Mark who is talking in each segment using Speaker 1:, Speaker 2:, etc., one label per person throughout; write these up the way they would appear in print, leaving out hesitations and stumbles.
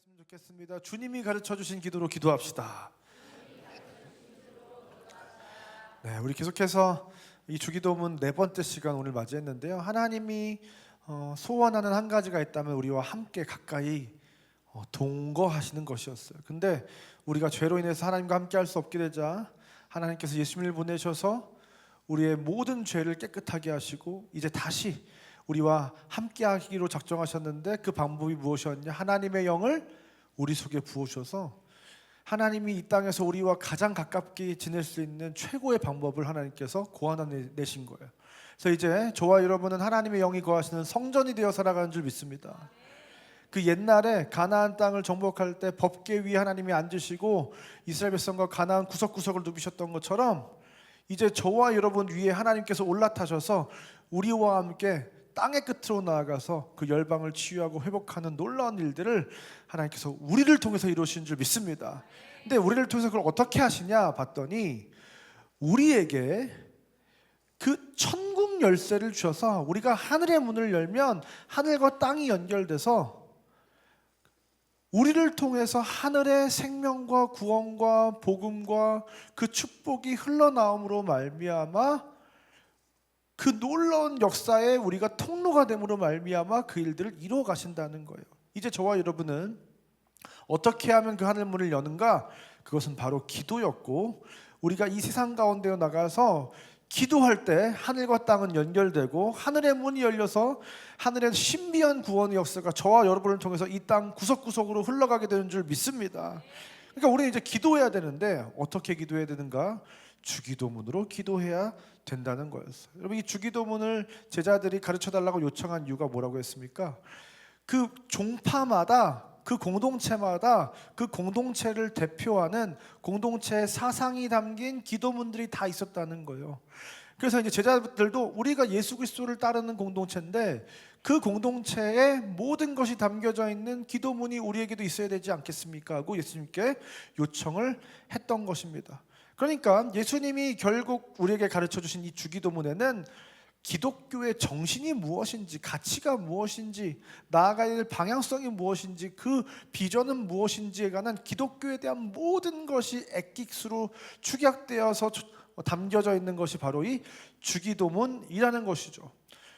Speaker 1: 기도했으면 좋겠습니다. 주님이 가르쳐 주신 기도로 기도합시다. 네, 우리 계속해서 이 주기도문 네 번째 시간 오늘 맞이했는데요. 하나님이 소원하는 한 가지가 있다면 우리와 함께 가까이 동거하시는 것이었어요. 근데 우리가 죄로 인해서 하나님과 함께 할 수 없게 되자 하나님께서 예수님을 보내셔서 우리의 모든 죄를 깨끗하게 하시고 이제 다시 우리와 함께 하기로 작정하셨는데, 그 방법이 무엇이었냐? 하나님의 영을 우리 속에 부으셔서 하나님이 이 땅에서 우리와 가장 가깝게 지낼 수 있는 최고의 방법을 하나님께서 고안해내신 거예요. 그래서 이제 저와 여러분은 하나님의 영이 거하시는 성전이 되어 살아가는 줄 믿습니다. 그 옛날에 가나안 땅을 정복할 때 법궤 위에 하나님이 앉으시고 이스라엘 백성과 가나안 구석구석을 누비셨던 것처럼 이제 저와 여러분 위에 하나님께서 올라타셔서 우리와 함께 땅의 끝으로 나아가서 그 열방을 치유하고 회복하는 놀라운 일들을 하나님께서 우리를 통해서 이루신 줄 믿습니다. 근데 우리를 통해서 그걸 어떻게 하시냐 봤더니 우리에게 그 천국 열쇠를 주셔서 우리가 하늘의 문을 열면 하늘과 땅이 연결돼서 우리를 통해서 하늘의 생명과 구원과 복음과 그 축복이 흘러나옴으로 말미암아 그 놀라운 역사에 우리가 통로가 됨으로 말미암아 그 일들을 이루어 가신다는 거예요. 이제 저와 여러분은 어떻게 하면 그 하늘 문을 여는가? 그것은 바로 기도였고, 우리가 이 세상 가운데로 나가서 기도할 때 하늘과 땅은 연결되고 하늘의 문이 열려서 하늘의 신비한 구원의 역사가 저와 여러분을 통해서 이 땅 구석구석으로 흘러가게 되는 줄 믿습니다. 그러니까 우리는 이제 기도해야 되는데 어떻게 기도해야 되는가? 주기도문으로 기도해야 된다는 거였어요. 여러분, 이 주기도문을 제자들이 가르쳐달라고 요청한 이유가 뭐라고 했습니까? 그 종파마다, 그 공동체마다 그 공동체를 대표하는 공동체의 사상이 담긴 기도문들이 다 있었다는 거예요. 그래서 이제 제자들도 우리가 예수 그리스도를 따르는 공동체인데 그 공동체에 모든 것이 담겨져 있는 기도문이 우리에게도 있어야 되지 않겠습니까? 하고 예수님께 요청을 했던 것입니다. 그러니까 예수님이 결국 우리에게 가르쳐 주신 이 주기도문에는 기독교의 정신이 무엇인지, 가치가 무엇인지, 나아가야 될 방향성이 무엇인지, 그 비전은 무엇인지에 관한 기독교에 대한 모든 것이 액기스로 축약되어서 담겨져 있는 것이 바로 이 주기도문이라는 것이죠.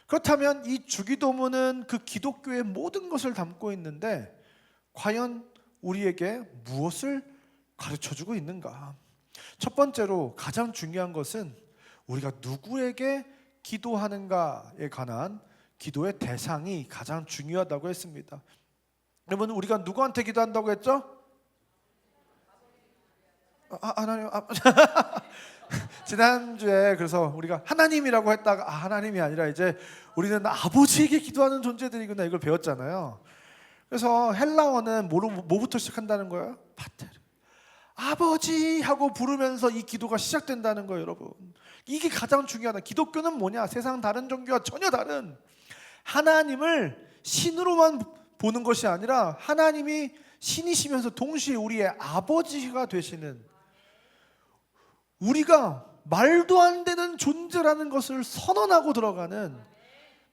Speaker 1: 그렇다면 이 주기도문은 그 기독교의 모든 것을 담고 있는데 과연 우리에게 무엇을 가르쳐주고 있는가? 첫 번째로 가장 중요한 것은 우리가 누구에게 기도하는가에 관한 기도의 대상이 가장 중요하다고 했습니다. 여러분, 우리가 누구한테 기도한다고 했죠? 하나님. 지난주에 그래서 우리가 하나님이라고 했다가 하나님이 아니라 이제 우리는 아버지에게 기도하는 존재들이구나, 이걸 배웠잖아요. 그래서 헬라어는 뭐부터 시작한다는 거예요? 파테르, 아버지 하고 부르면서 이 기도가 시작된다는 거예요. 여러분, 이게 가장 중요하다. 기독교는 뭐냐? 세상 다른 종교와 전혀 다른 하나님을 신으로만 보는 것이 아니라 하나님이 신이시면서 동시에 우리의 아버지가 되시는, 우리가 말도 안 되는 존재라는 것을 선언하고 들어가는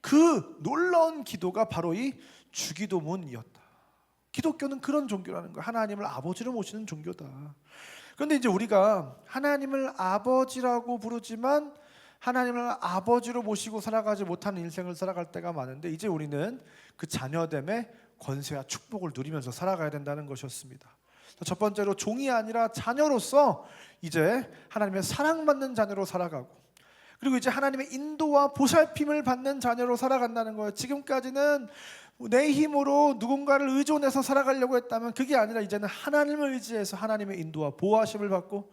Speaker 1: 그 놀라운 기도가 바로 이 주기도문이었다. 기독교는 그런 종교라는 거예요. 하나님을 아버지로 모시는 종교다. 그런데 이제 우리가 하나님을 아버지라고 부르지만 하나님을 아버지로 모시고 살아가지 못하는 인생을 살아갈 때가 많은데, 이제 우리는 그 자녀됨의 권세와 축복을 누리면서 살아가야 된다는 것이었습니다. 첫 번째로 종이 아니라 자녀로서 이제 하나님의 사랑받는 자녀로 살아가고, 그리고 이제 하나님의 인도와 보살핌을 받는 자녀로 살아간다는 거예요. 지금까지는 내 힘으로 누군가를 의존해서 살아가려고 했다면 그게 아니라 이제는 하나님을 의지해서 하나님의 인도와 보호하심을 받고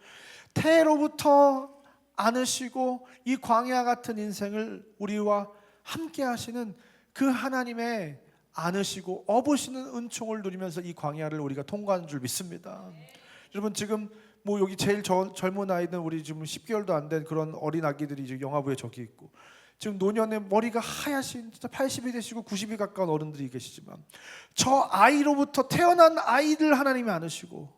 Speaker 1: 태로부터 안으시고 이 광야 같은 인생을 우리와 함께 하시는 그 하나님의 안으시고 업으시는 은총을 누리면서 이 광야를 우리가 통과하는 줄 믿습니다. 여러분, 지금 뭐 여기 제일 젊은 아이는 우리 지금 10개월도 안 된 그런 어린 아기들이 이제 영화부에 저기 있고, 지금 노년에 머리가 하얗신 진짜 80이 되시고 90이 가까운 어른들이 계시지만 저 아이로부터 태어난 아이들 하나님이 안으시고,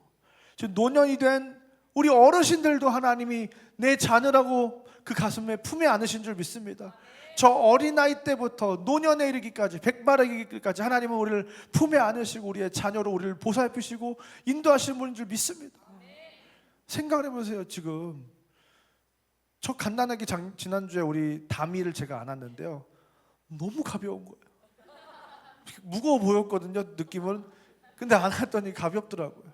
Speaker 1: 지금 노년이 된 우리 어르신들도 하나님이 내 자녀라고 그 가슴에 품에 안으신 줄 믿습니다. 저 어린아이 때부터 노년에 이르기까지, 백발에 이르기까지 하나님은 우리를 품에 안으시고 우리의 자녀로 우리를 보살피시고 인도하시는 분인 줄 믿습니다. 생각을 해보세요. 지금 저 간단하게 지난주에 우리 다미를 제가 안았는데요, 너무 가벼운 거예요. 무거워 보였거든요, 느낌은. 근데 안았더니 가볍더라고요.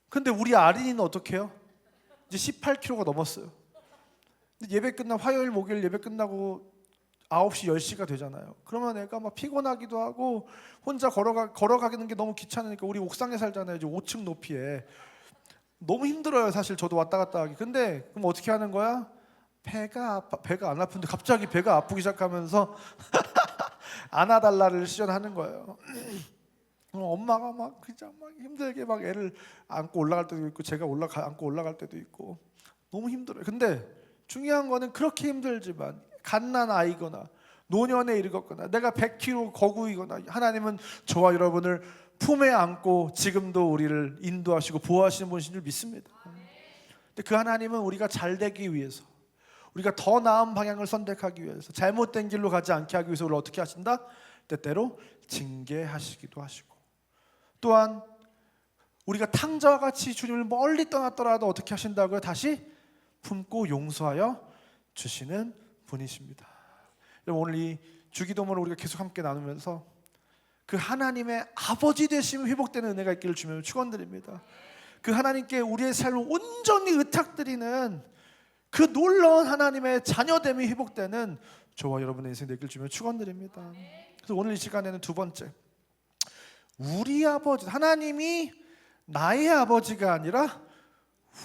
Speaker 1: 근데 우리 아린이는 어떻게 해요? 이제 18kg가 넘었어요. 근데 예배 끝나 화요일 목요일 예배 끝나고 9시 10시가 되잖아요. 그러면 애가 막 피곤하기도 하고 혼자 걸어가는 게 너무 귀찮으니까, 우리 옥상에 살잖아요. 이제 5층 높이에. 너무 힘들어요, 사실. 저도 왔다 갔다 하기. 근데 그럼 어떻게 하는 거야? 배가 안 아픈데 갑자기 배가 아프기 시작하면서 안아달라를 시전하는 거예요. 엄마가 막 그냥 막 힘들게 막 애를 안고 올라갈 때도 있고, 제가 안고 올라갈 때도 있고 너무 힘들어요. 근데 중요한 거는 그렇게 힘들지만 갓난 아이거나 노년에 이르거나 내가 100kg 거구이거나 하나님은 저와 여러분을 품에 안고 지금도 우리를 인도하시고 보호하시는 분이신 줄 믿습니다. 근데 그 하나님은 우리가 잘 되기 위해서, 우리가 더 나은 방향을 선택하기 위해서, 잘못된 길로 가지 않게 하기 위해서 우리를 어떻게 하신다? 때때로 징계하시기도 하시고, 또한 우리가 탕자와 같이 주님을 멀리 떠났더라도 어떻게 하신다고요? 다시 품고 용서하여 주시는 분이십니다. 오늘 이 주기도문을 우리가 계속 함께 나누면서 그 하나님의 아버지 되심이 회복되는 은혜가 있기를 주님을 축원드립니다. 그 하나님께 우리의 삶을 온전히 의탁드리는 그 놀라운 하나님의 자녀됨이 회복되는 저와 여러분의 인생 되기를 주님을 축원드립니다. 그래서 오늘 이 시간에는 두 번째, 우리 아버지, 하나님이 나의 아버지가 아니라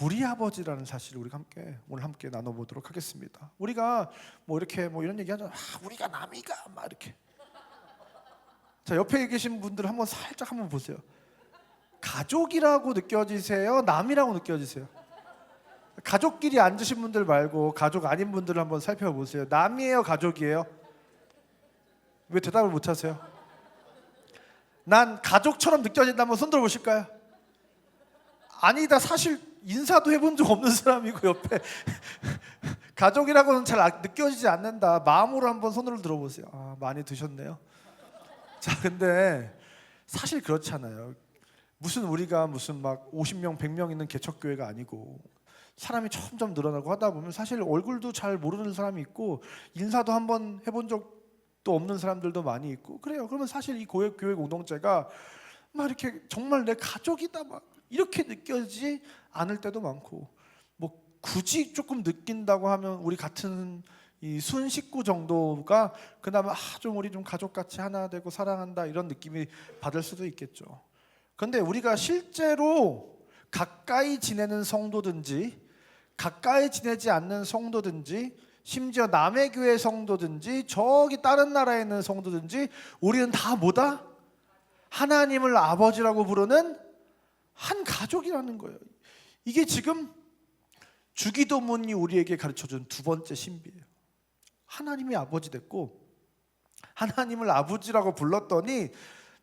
Speaker 1: 우리 아버지라는 사실을 우리가 오늘 함께 나눠보도록 하겠습니다. 우리가 뭐 이렇게 뭐 이런 얘기하잖아요. 우리가 남이가 막 이렇게. 자, 옆에 계신 분들 한번 살짝 한번 보세요. 가족이라고 느껴지세요? 남이라고 느껴지세요? 가족끼리 앉으신 분들 말고 가족 아닌 분들을 한번 살펴보세요. 남이에요, 가족이에요? 왜 대답을 못 하세요? 난 가족처럼 느껴진다. 한번 손 들어보실까요? 아니다. 사실 인사도 해본 적 없는 사람이고 옆에 가족이라고는 잘 느껴지지 않는다. 마음으로 한번 손을 들어보세요. 많이 드셨네요. 자, 근데 사실 그렇잖아요. 우리가 무슨 막 50명 100명 있는 개척교회가 아니고 사람이 점점 늘어나고 하다 보면 사실 얼굴도 잘 모르는 사람이 있고 인사도 한번 해본 적도 없는 사람들도 많이 있고 그래요. 그러면 사실 이 교회 공동체가 막 이렇게 정말 내 가족이다 막 이렇게 느껴지지 않을 때도 많고, 뭐 굳이 조금 느낀다고 하면 우리 같은 이 순 식구 정도가 그나마 좀 우리 좀 가족같이 하나 되고 사랑한다 이런 느낌이 받을 수도 있겠죠. 그런데 우리가 실제로 가까이 지내는 성도든지 가까이 지내지 않는 성도든지 심지어 남의 교회 성도든지 저기 다른 나라에 있는 성도든지 우리는 다 뭐다? 하나님을 아버지라고 부르는 한 가족이라는 거예요. 이게 지금 주기도문이 우리에게 가르쳐준 두 번째 신비예요. 하나님이 아버지 됐고 하나님을 아버지라고 불렀더니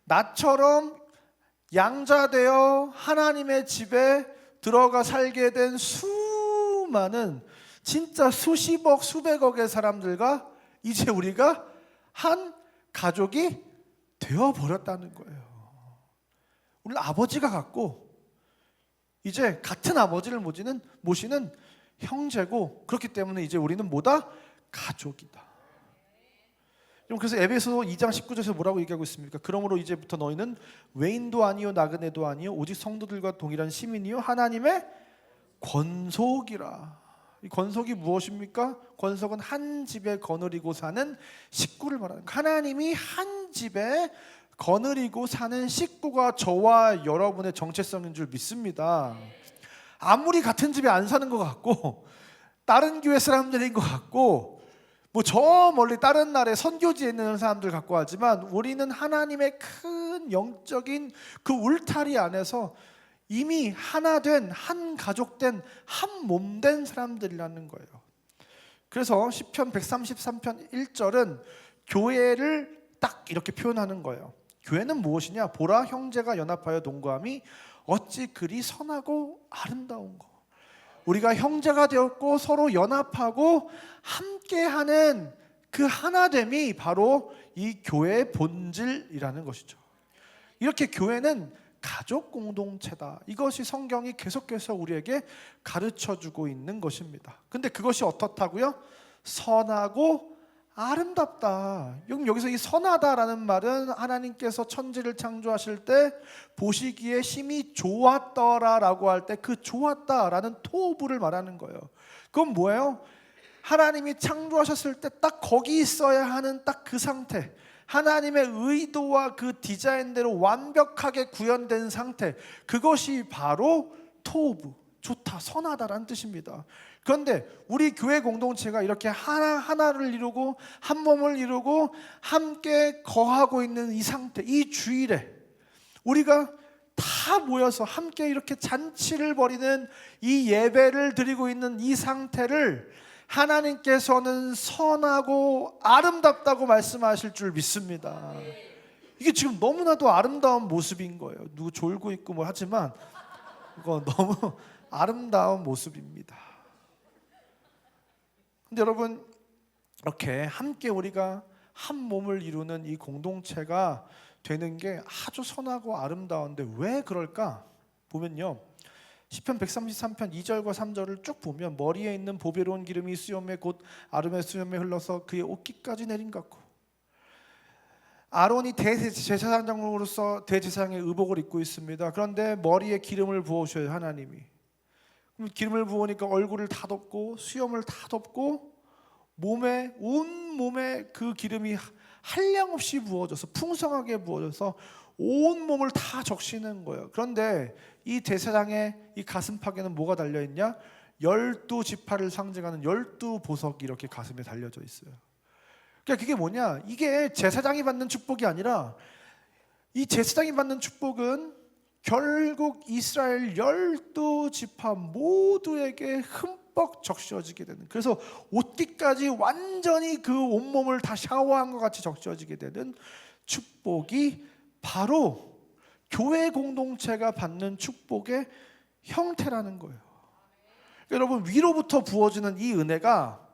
Speaker 1: 나처럼 양자되어 하나님의 집에 들어가 살게 된 수많은 진짜 수십억 수백억의 사람들과 이제 우리가 한 가족이 되어버렸다는 거예요. 우리는 아버지가 같고 이제 같은 아버지를 모시는 형제고, 그렇기 때문에 이제 우리는 뭐다? 가족이다. 그래서 에베소 2장 19절에서 뭐라고 얘기하고 있습니까? 그러므로 이제부터 너희는 외인도 아니요 나그네도 아니요 오직 성도들과 동일한 시민이요 하나님의 권속이라. 이 권속이 무엇입니까? 권속은 한 집에 거느리고 사는 식구를 말하는 거예요. 하나님이 한 집에 거느리고 사는 식구가 저와 여러분의 정체성인 줄 믿습니다. 아무리 같은 집에 안 사는 것 같고 다른 교회 사람들인 것 같고 뭐 저 멀리 다른 나라에 선교지에 있는 사람들 같고 하지만 우리는 하나님의 큰 영적인 그 울타리 안에서 이미 하나 된, 한 가족 된, 한 몸 된 사람들이라는 거예요. 그래서 시편 133편 1절은 교회를 딱 이렇게 표현하는 거예요. 교회는 무엇이냐? 보라, 형제가 연합하여 동거함이 어찌 그리 선하고 아름다운 거. 우리가 형제가 되었고 서로 연합하고 함께하는 그 하나됨이 바로 이 교회의 본질이라는 것이죠. 이렇게 교회는 가족 공동체다. 이것이 성경이 계속해서 우리에게 가르쳐주고 있는 것입니다. 근데 그것이 어떻다고요? 선하고 아름답다. 여기서 이 선하다라는 말은 하나님께서 천지를 창조하실 때 보시기에 심히 좋았더라라고 할 때 그 좋았다라는 토부를 말하는 거예요. 그건 뭐예요? 하나님이 창조하셨을 때 딱 거기 있어야 하는 딱 그 상태, 하나님의 의도와 그 디자인대로 완벽하게 구현된 상태, 그것이 바로 토부, 좋다, 선하다라는 뜻입니다. 그런데 우리 교회 공동체가 이렇게 하나를 이루고 한 몸을 이루고 함께 거하고 있는 이 상태, 이 주일에 우리가 다 모여서 함께 이렇게 잔치를 벌이는 이 예배를 드리고 있는 이 상태를 하나님께서는 선하고 아름답다고 말씀하실 줄 믿습니다. 이게 지금 너무나도 아름다운 모습인 거예요. 누구 졸고 있고 뭐 하지만 이거 너무 아름다운 모습입니다. 근데 여러분, 이렇게 함께 우리가 한 몸을 이루는 이 공동체가 되는 게 아주 선하고 아름다운데 왜 그럴까? 보면요, 시편 133편 2절과 3절을 쭉 보면 머리에 있는 보배로운 기름이 수염에 곧 아름의 수염에 흘러서 그의 옷깃까지 내린 것 같고, 아론이 대제사장으로서 대제사장의 의복을 입고 있습니다. 그런데 머리에 기름을 부으셔요, 하나님이. 기름을 부으니까 얼굴을 다 덮고 수염을 다 덮고 몸에, 온 몸에 그 기름이 한량없이 부어져서 풍성하게 부어져서 온 몸을 다 적시는 거예요. 그런데 이 제사장의 이 가슴팍에는 뭐가 달려있냐? 12지파를 상징하는 12보석이 이렇게 가슴에 달려져 있어요. 그러니까 그게 뭐냐? 이게 제사장이 받는 축복이 아니라, 이 제사장이 받는 축복은 결국 이스라엘 12지파 모두에게 흠뻑 적셔지게 되는, 그래서 옷깃까지 완전히 그 온몸을 다 샤워한 것 같이 적셔지게 되는 축복이 바로 교회 공동체가 받는 축복의 형태라는 거예요. 여러분, 위로부터 부어지는 이 은혜가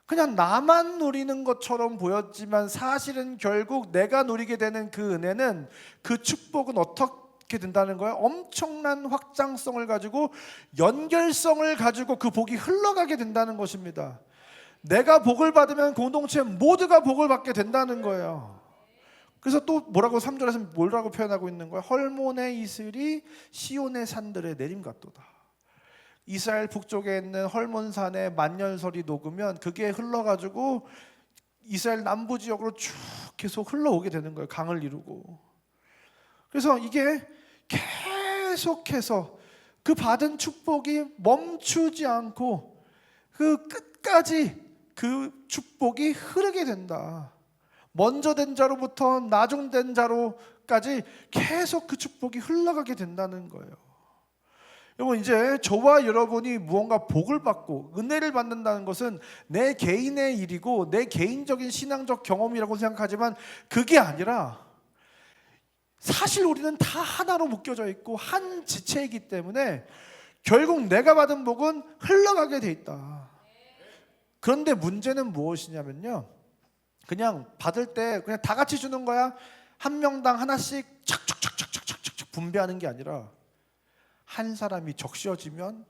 Speaker 1: 그냥 나만 누리는 것처럼 보였지만 사실은 결국 내가 누리게 되는 그 은혜는, 그 축복은 어떻게 된다는 거예요? 엄청난 확장성을 가지고, 연결성을 가지고 그 복이 흘러가게 된다는 것입니다. 내가 복을 받으면 공동체 모두가 복을 받게 된다는 거예요. 그래서 또 뭐라고 3절에서 뭐라고 표현하고 있는 거예요? 헐몬의 이슬이 시온의 산들에 내림 같도다. 이스라엘 북쪽에 있는 헐몬산에 만년설이 녹으면 그게 흘러가지고 이스라엘 남부 지역으로 쭉 계속 흘러오게 되는 거예요. 강을 이루고. 그래서 이게 계속해서 그 받은 축복이 멈추지 않고 그 끝까지 그 축복이 흐르게 된다. 먼저 된 자로부터 나중된 자로까지 계속 그 축복이 흘러가게 된다는 거예요. 여러분, 이제 저와 여러분이 무언가 복을 받고 은혜를 받는다는 것은 내 개인의 일이고 내 개인적인 신앙적 경험이라고 생각하지만 그게 아니라, 사실 우리는 다 하나로 묶여져 있고 한 지체이기 때문에 결국 내가 받은 복은 흘러가게 돼 있다. 그런데 문제는 무엇이냐면요, 그냥 받을 때 그냥 다 같이 주는 거야. 한 명당 하나씩 착착착착착착착 분배하는 게 아니라, 한 사람이 적셔지면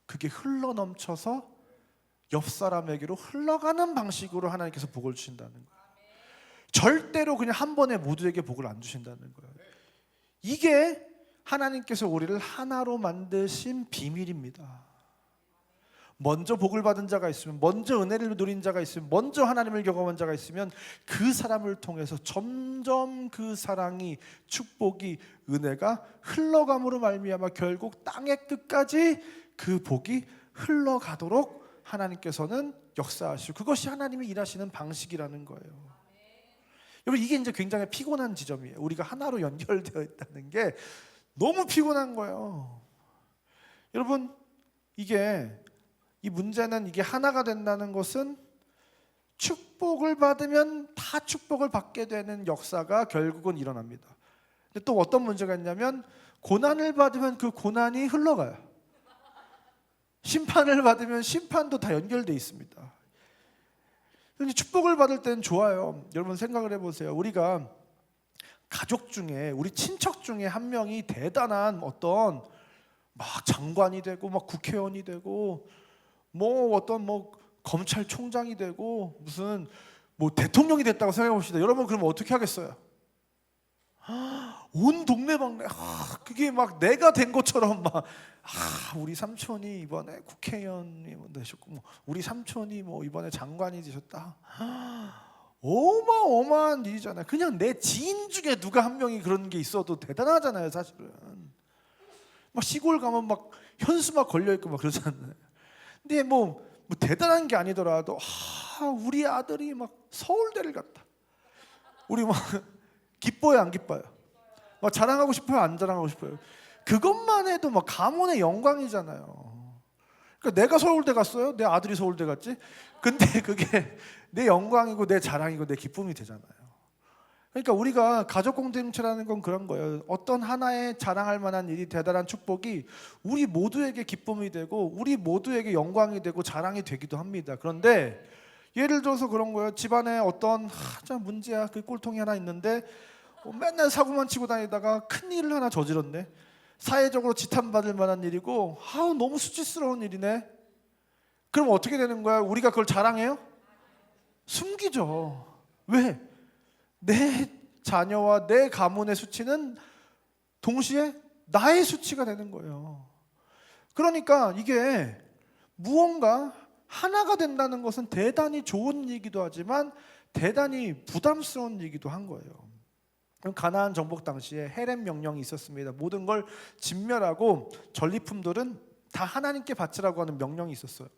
Speaker 1: 그게 흘러 넘쳐서 옆 사람에게로 흘러가는 방식으로 하나님께서 복을 주신다는 거예요. 절대로 그냥 한 번에 모두에게 복을 안 주신다는 거예요. 이게 하나님께서 우리를 하나로 만드신 비밀입니다. 먼저 복을 받은 자가 있으면, 먼저 은혜를 누린 자가 있으면, 먼저 하나님을 경험한 자가 있으면 그 사람을 통해서 점점 그 사랑이, 축복이, 은혜가 흘러감으로 말미암아 결국 땅의 끝까지 그 복이 흘러가도록 하나님께서는 역사하시고, 그것이 하나님이 일하시는 방식이라는 거예요. 여러분, 이게 이제 굉장히 피곤한 지점이에요. 우리가 하나로 연결되어 있다는 게 너무 피곤한 거예요. 여러분, 이 문제는, 이게 하나가 된다는 것은 축복을 받으면 다 축복을 받게 되는 역사가 결국은 일어납니다. 근데 또 어떤 문제가 있냐면, 고난을 받으면 그 고난이 흘러가요. 심판을 받으면 심판도 다 연결되어 있습니다. 근데 축복을 받을 때는 좋아요. 여러분 생각을 해보세요. 우리가 가족 중에, 우리 친척 중에 한 명이 대단한 어떤 막 장관이 되고 막 국회의원이 되고 뭐 어떤 뭐 검찰총장이 되고 무슨 뭐 대통령이 됐다고 생각해 봅시다. 여러분 그러면 어떻게 하겠어요? 온 동네방네 그게 막 내가 된 것처럼 막 우리 삼촌이 이번에 국회의원이 되셨고 뭐 우리 삼촌이 뭐 이번에 장관이 되셨다. 어마어마한 일이잖아요. 그냥 내 지인 중에 누가 한 명이 그런 게 있어도 대단하잖아요, 사실은. 막 시골 가면 막 현수막 걸려 있고 막 그러잖아요. 근데 뭐 대단한 게 아니더라도 우리 아들이 막 서울대를 갔다. 우리 막 기뻐요, 안 기뻐요? 막 자랑하고 싶어요, 안 자랑하고 싶어요? 그것만 해도 막 가문의 영광이잖아요. 그러니까 내가 서울대 갔어요, 내 아들이 서울대 갔지. 근데 그게 내 영광이고 내 자랑이고 내 기쁨이 되잖아요. 그러니까 우리가 가족 공동체라는 건 그런 거예요. 어떤 하나의 자랑할 만한 일이, 대단한 축복이 우리 모두에게 기쁨이 되고 우리 모두에게 영광이 되고 자랑이 되기도 합니다. 그런데 예를 들어서 그런 거예요. 집안에 어떤 문제야, 그 꼴통이 하나 있는데 맨날 사고만 치고 다니다가 큰 일을 하나 저질렀네. 사회적으로 지탄받을 만한 일이고 너무 수치스러운 일이네. 그럼 어떻게 되는 거야? 우리가 그걸 자랑해요? 숨기죠. 왜? 내 자녀와 내 가문의 수치는 동시에 나의 수치가 되는 거예요. 그러니까 이게 무언가 하나가 된다는 것은 대단히 좋은 일이기도 하지만 대단히 부담스러운 일이기도 한 거예요. 가나안 정복 당시에 헤렘 명령이 있었습니다. 모든 걸 진멸하고 전리품들은 다 하나님께 바치라고 하는 명령이 있었어요.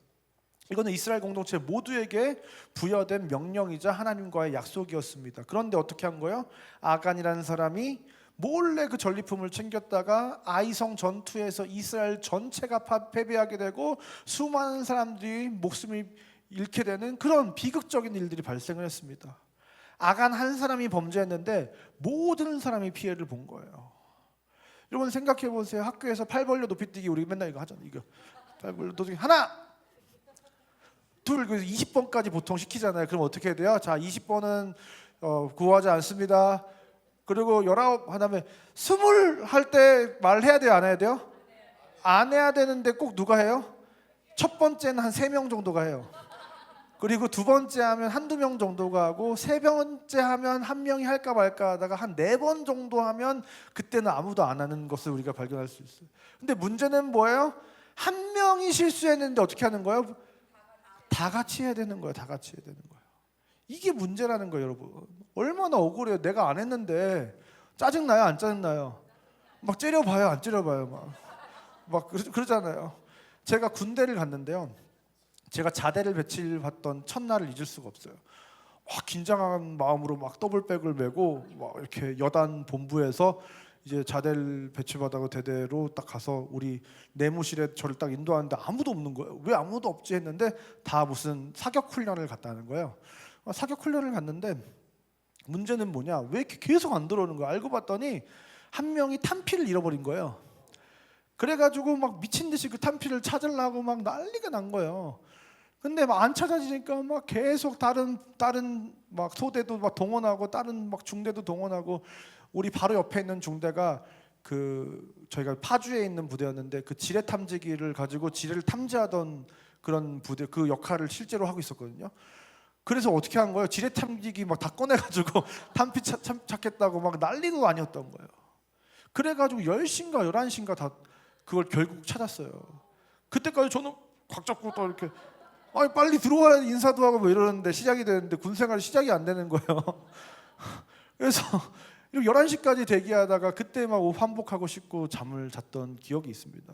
Speaker 1: 이거는 이스라엘 공동체 모두에게 부여된 명령이자 하나님과의 약속이었습니다. 그런데 어떻게 한 거예요? 아간이라는 사람이 몰래 그 전리품을 챙겼다가 아이성 전투에서 이스라엘 전체가 패배하게 되고 수많은 사람들이 목숨을 잃게 되는 그런 비극적인 일들이 발생을 했습니다. 아간 한 사람이 범죄했는데 모든 사람이 피해를 본 거예요. 여러분 생각해 보세요. 학교에서 팔 벌려 높이뛰기 우리 맨날 이거 하잖아요. 이거 팔 벌려 높이뛰기 하나 둘, 20번까지 보통 시키잖아요. 그럼 어떻게 해야 돼요? 자, 20번은 구호하지 않습니다. 그리고 19 하다음에 20 할 때 말해야 돼요? 안 해야 돼요? 안 해야 되는데 꼭 누가 해요? 첫 번째는 한 3명 정도가 해요. 그리고 두 번째 하면 한두 명 정도가 하고 세 번째 하면 한 명이 할까 말까 하다가 한 4번 정도 하면 그때는 아무도 안 하는 것을 우리가 발견할 수 있어요. 근데 문제는 뭐예요? 한 명이 실수했는데 어떻게 하는 거예요? 다 같이 해야 되는 거예요. 다 같이 해야 되는 거예요. 이게 문제라는 거예요, 여러분. 얼마나 억울해요. 내가 안 했는데 짜증나요? 안 짜증나요? 막 째려봐요? 안 째려봐요? 막 그러잖아요. 제가 군대를 갔는데요. 제가 자대를 배치를 받던 첫날을 잊을 수가 없어요. 긴장한 마음으로 막 더블백을 메고 막 이렇게 여단 본부에서 이제 자대를 배치받아서 대대로 딱 가서 우리 내무실에 저를 딱 인도하는데 아무도 없는 거예요. 왜 아무도 없지 했는데 다 무슨 사격 훈련을 갔다는 거예요. 사격 훈련을 갔는데 문제는 뭐냐? 왜 이렇게 계속 안 들어오는 거야? 알고 봤더니 한 명이 탄피를 잃어버린 거예요. 그래가지고 막 미친 듯이 그 탄피를 찾으려고 막 난리가 난 거예요. 근데 막 안 찾아지니까 막 계속 다른 막 소대도 막 동원하고 다른 막 중대도 동원하고 우리 바로 옆에 있는 중대가 저희가 파주에 있는 부대였는데 그 지뢰 탐지기를 가지고 지뢰를 탐지하던 그런 부대 그 역할을 실제로 하고 있었거든요. 그래서 어떻게 한 거예요? 지뢰 탐지기 막 다 꺼내가지고 탄피 찾겠다고 막 난리도 아니었던 거예요. 그래가지고 10시인가 11시인가 다 그걸 결국 찾았어요. 그때까지 저는 각 잡고 또 이렇게 빨리 들어와야 인사도 하고 뭐 이러는데 시작이 되는데 군생활이 시작이 안 되는 거예요. 그래서 11시까지 대기하다가 그때 막 옷 환복하고 싶고 잠을 잤던 기억이 있습니다.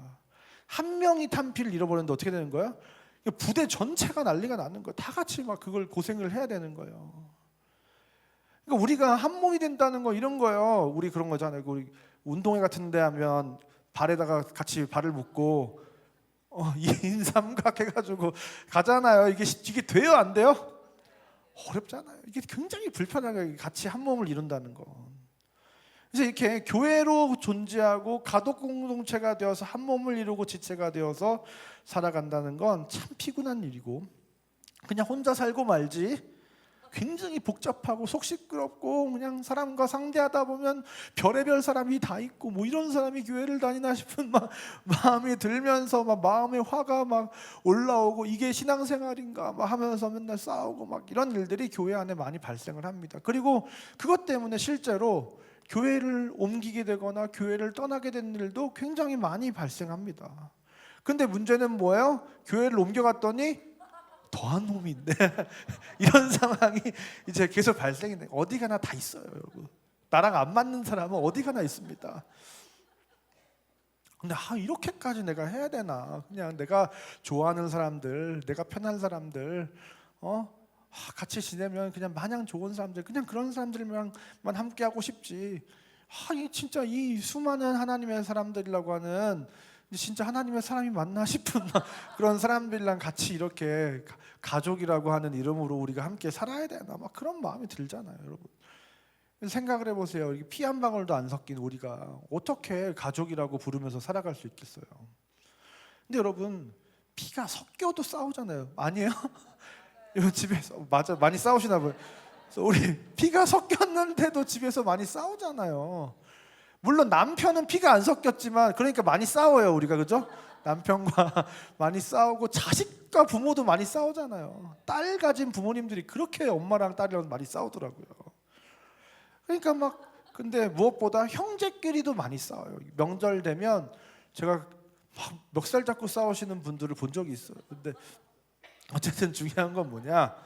Speaker 1: 한 명이 탄피를 잃어버렸는데 어떻게 되는 거야? 부대 전체가 난리가 나는 거예요. 다 같이 막 그걸 고생을 해야 되는 거예요. 그러니까 우리가 한 몸이 된다는 거 이런 거예요. 우리 그런 거잖아요. 우리 운동회 같은 데 하면 발에다가 같이 발을 묶고 인삼각 해가지고 가잖아요. 이게 돼요? 안 돼요? 어렵잖아요. 이게 굉장히 불편하게 같이 한 몸을 이룬다는 거. 그래서 이렇게 교회로 존재하고 가족 공동체가 되어서 한 몸을 이루고 지체가 되어서 살아간다는 건 참 피곤한 일이고 그냥 혼자 살고 말지 굉장히 복잡하고 속 시끄럽고 그냥 사람과 상대하다 보면 별의별 사람이 다 있고 뭐 이런 사람이 교회를 다니나 싶은 막 마음이 들면서 막 마음에 화가 막 올라오고 이게 신앙생활인가 막 하면서 맨날 싸우고 막 이런 일들이 교회 안에 많이 발생을 합니다. 그리고 그것 때문에 실제로 교회를 옮기게 되거나 교회를 떠나게 되는 일도 굉장히 많이 발생합니다. 근데 문제는 뭐예요? 교회를 옮겨갔더니 더한 놈이 있네. 이런 상황이 이제 계속 발생이 돼. 어디 가나 다 있어요, 여러분. 나랑 안 맞는 사람은 어디 가나 있습니다. 근데 이렇게까지 내가 해야 되나? 그냥 내가 좋아하는 사람들, 내가 편한 사람들, 같이 지내면 그냥 마냥 좋은 사람들, 그냥 그런 사람들만 함께 하고 싶지. 진짜 이 수많은 하나님의 사람들이라고 하는 진짜 하나님의 사람이 맞나 싶은 그런 사람들이랑 같이 이렇게 가족이라고 하는 이름으로 우리가 함께 살아야 되나 막 그런 마음이 들잖아요, 여러분. 생각을 해보세요. 피 한 방울도 안 섞인 우리가 어떻게 가족이라고 부르면서 살아갈 수 있겠어요? 근데 여러분, 피가 섞여도 싸우잖아요. 아니에요? 집에서 맞아 많이 싸우시나 봐요. 그래서 우리 피가 섞였는데도 집에서 많이 싸우잖아요. 물론 남편은 피가 안 섞였지만 그러니까 많이 싸워요, 우리가. 그죠? 남편과 많이 싸우고 자식과 부모도 많이 싸우잖아요. 딸 가진 부모님들이 그렇게 엄마랑 딸이랑 많이 싸우더라고요. 그러니까 근데 무엇보다 형제끼리도 많이 싸워요. 명절 되면 제가 멱살 잡고 싸우시는 분들을 본 적이 있어요. 근데 어쨌든 중요한 건 뭐냐?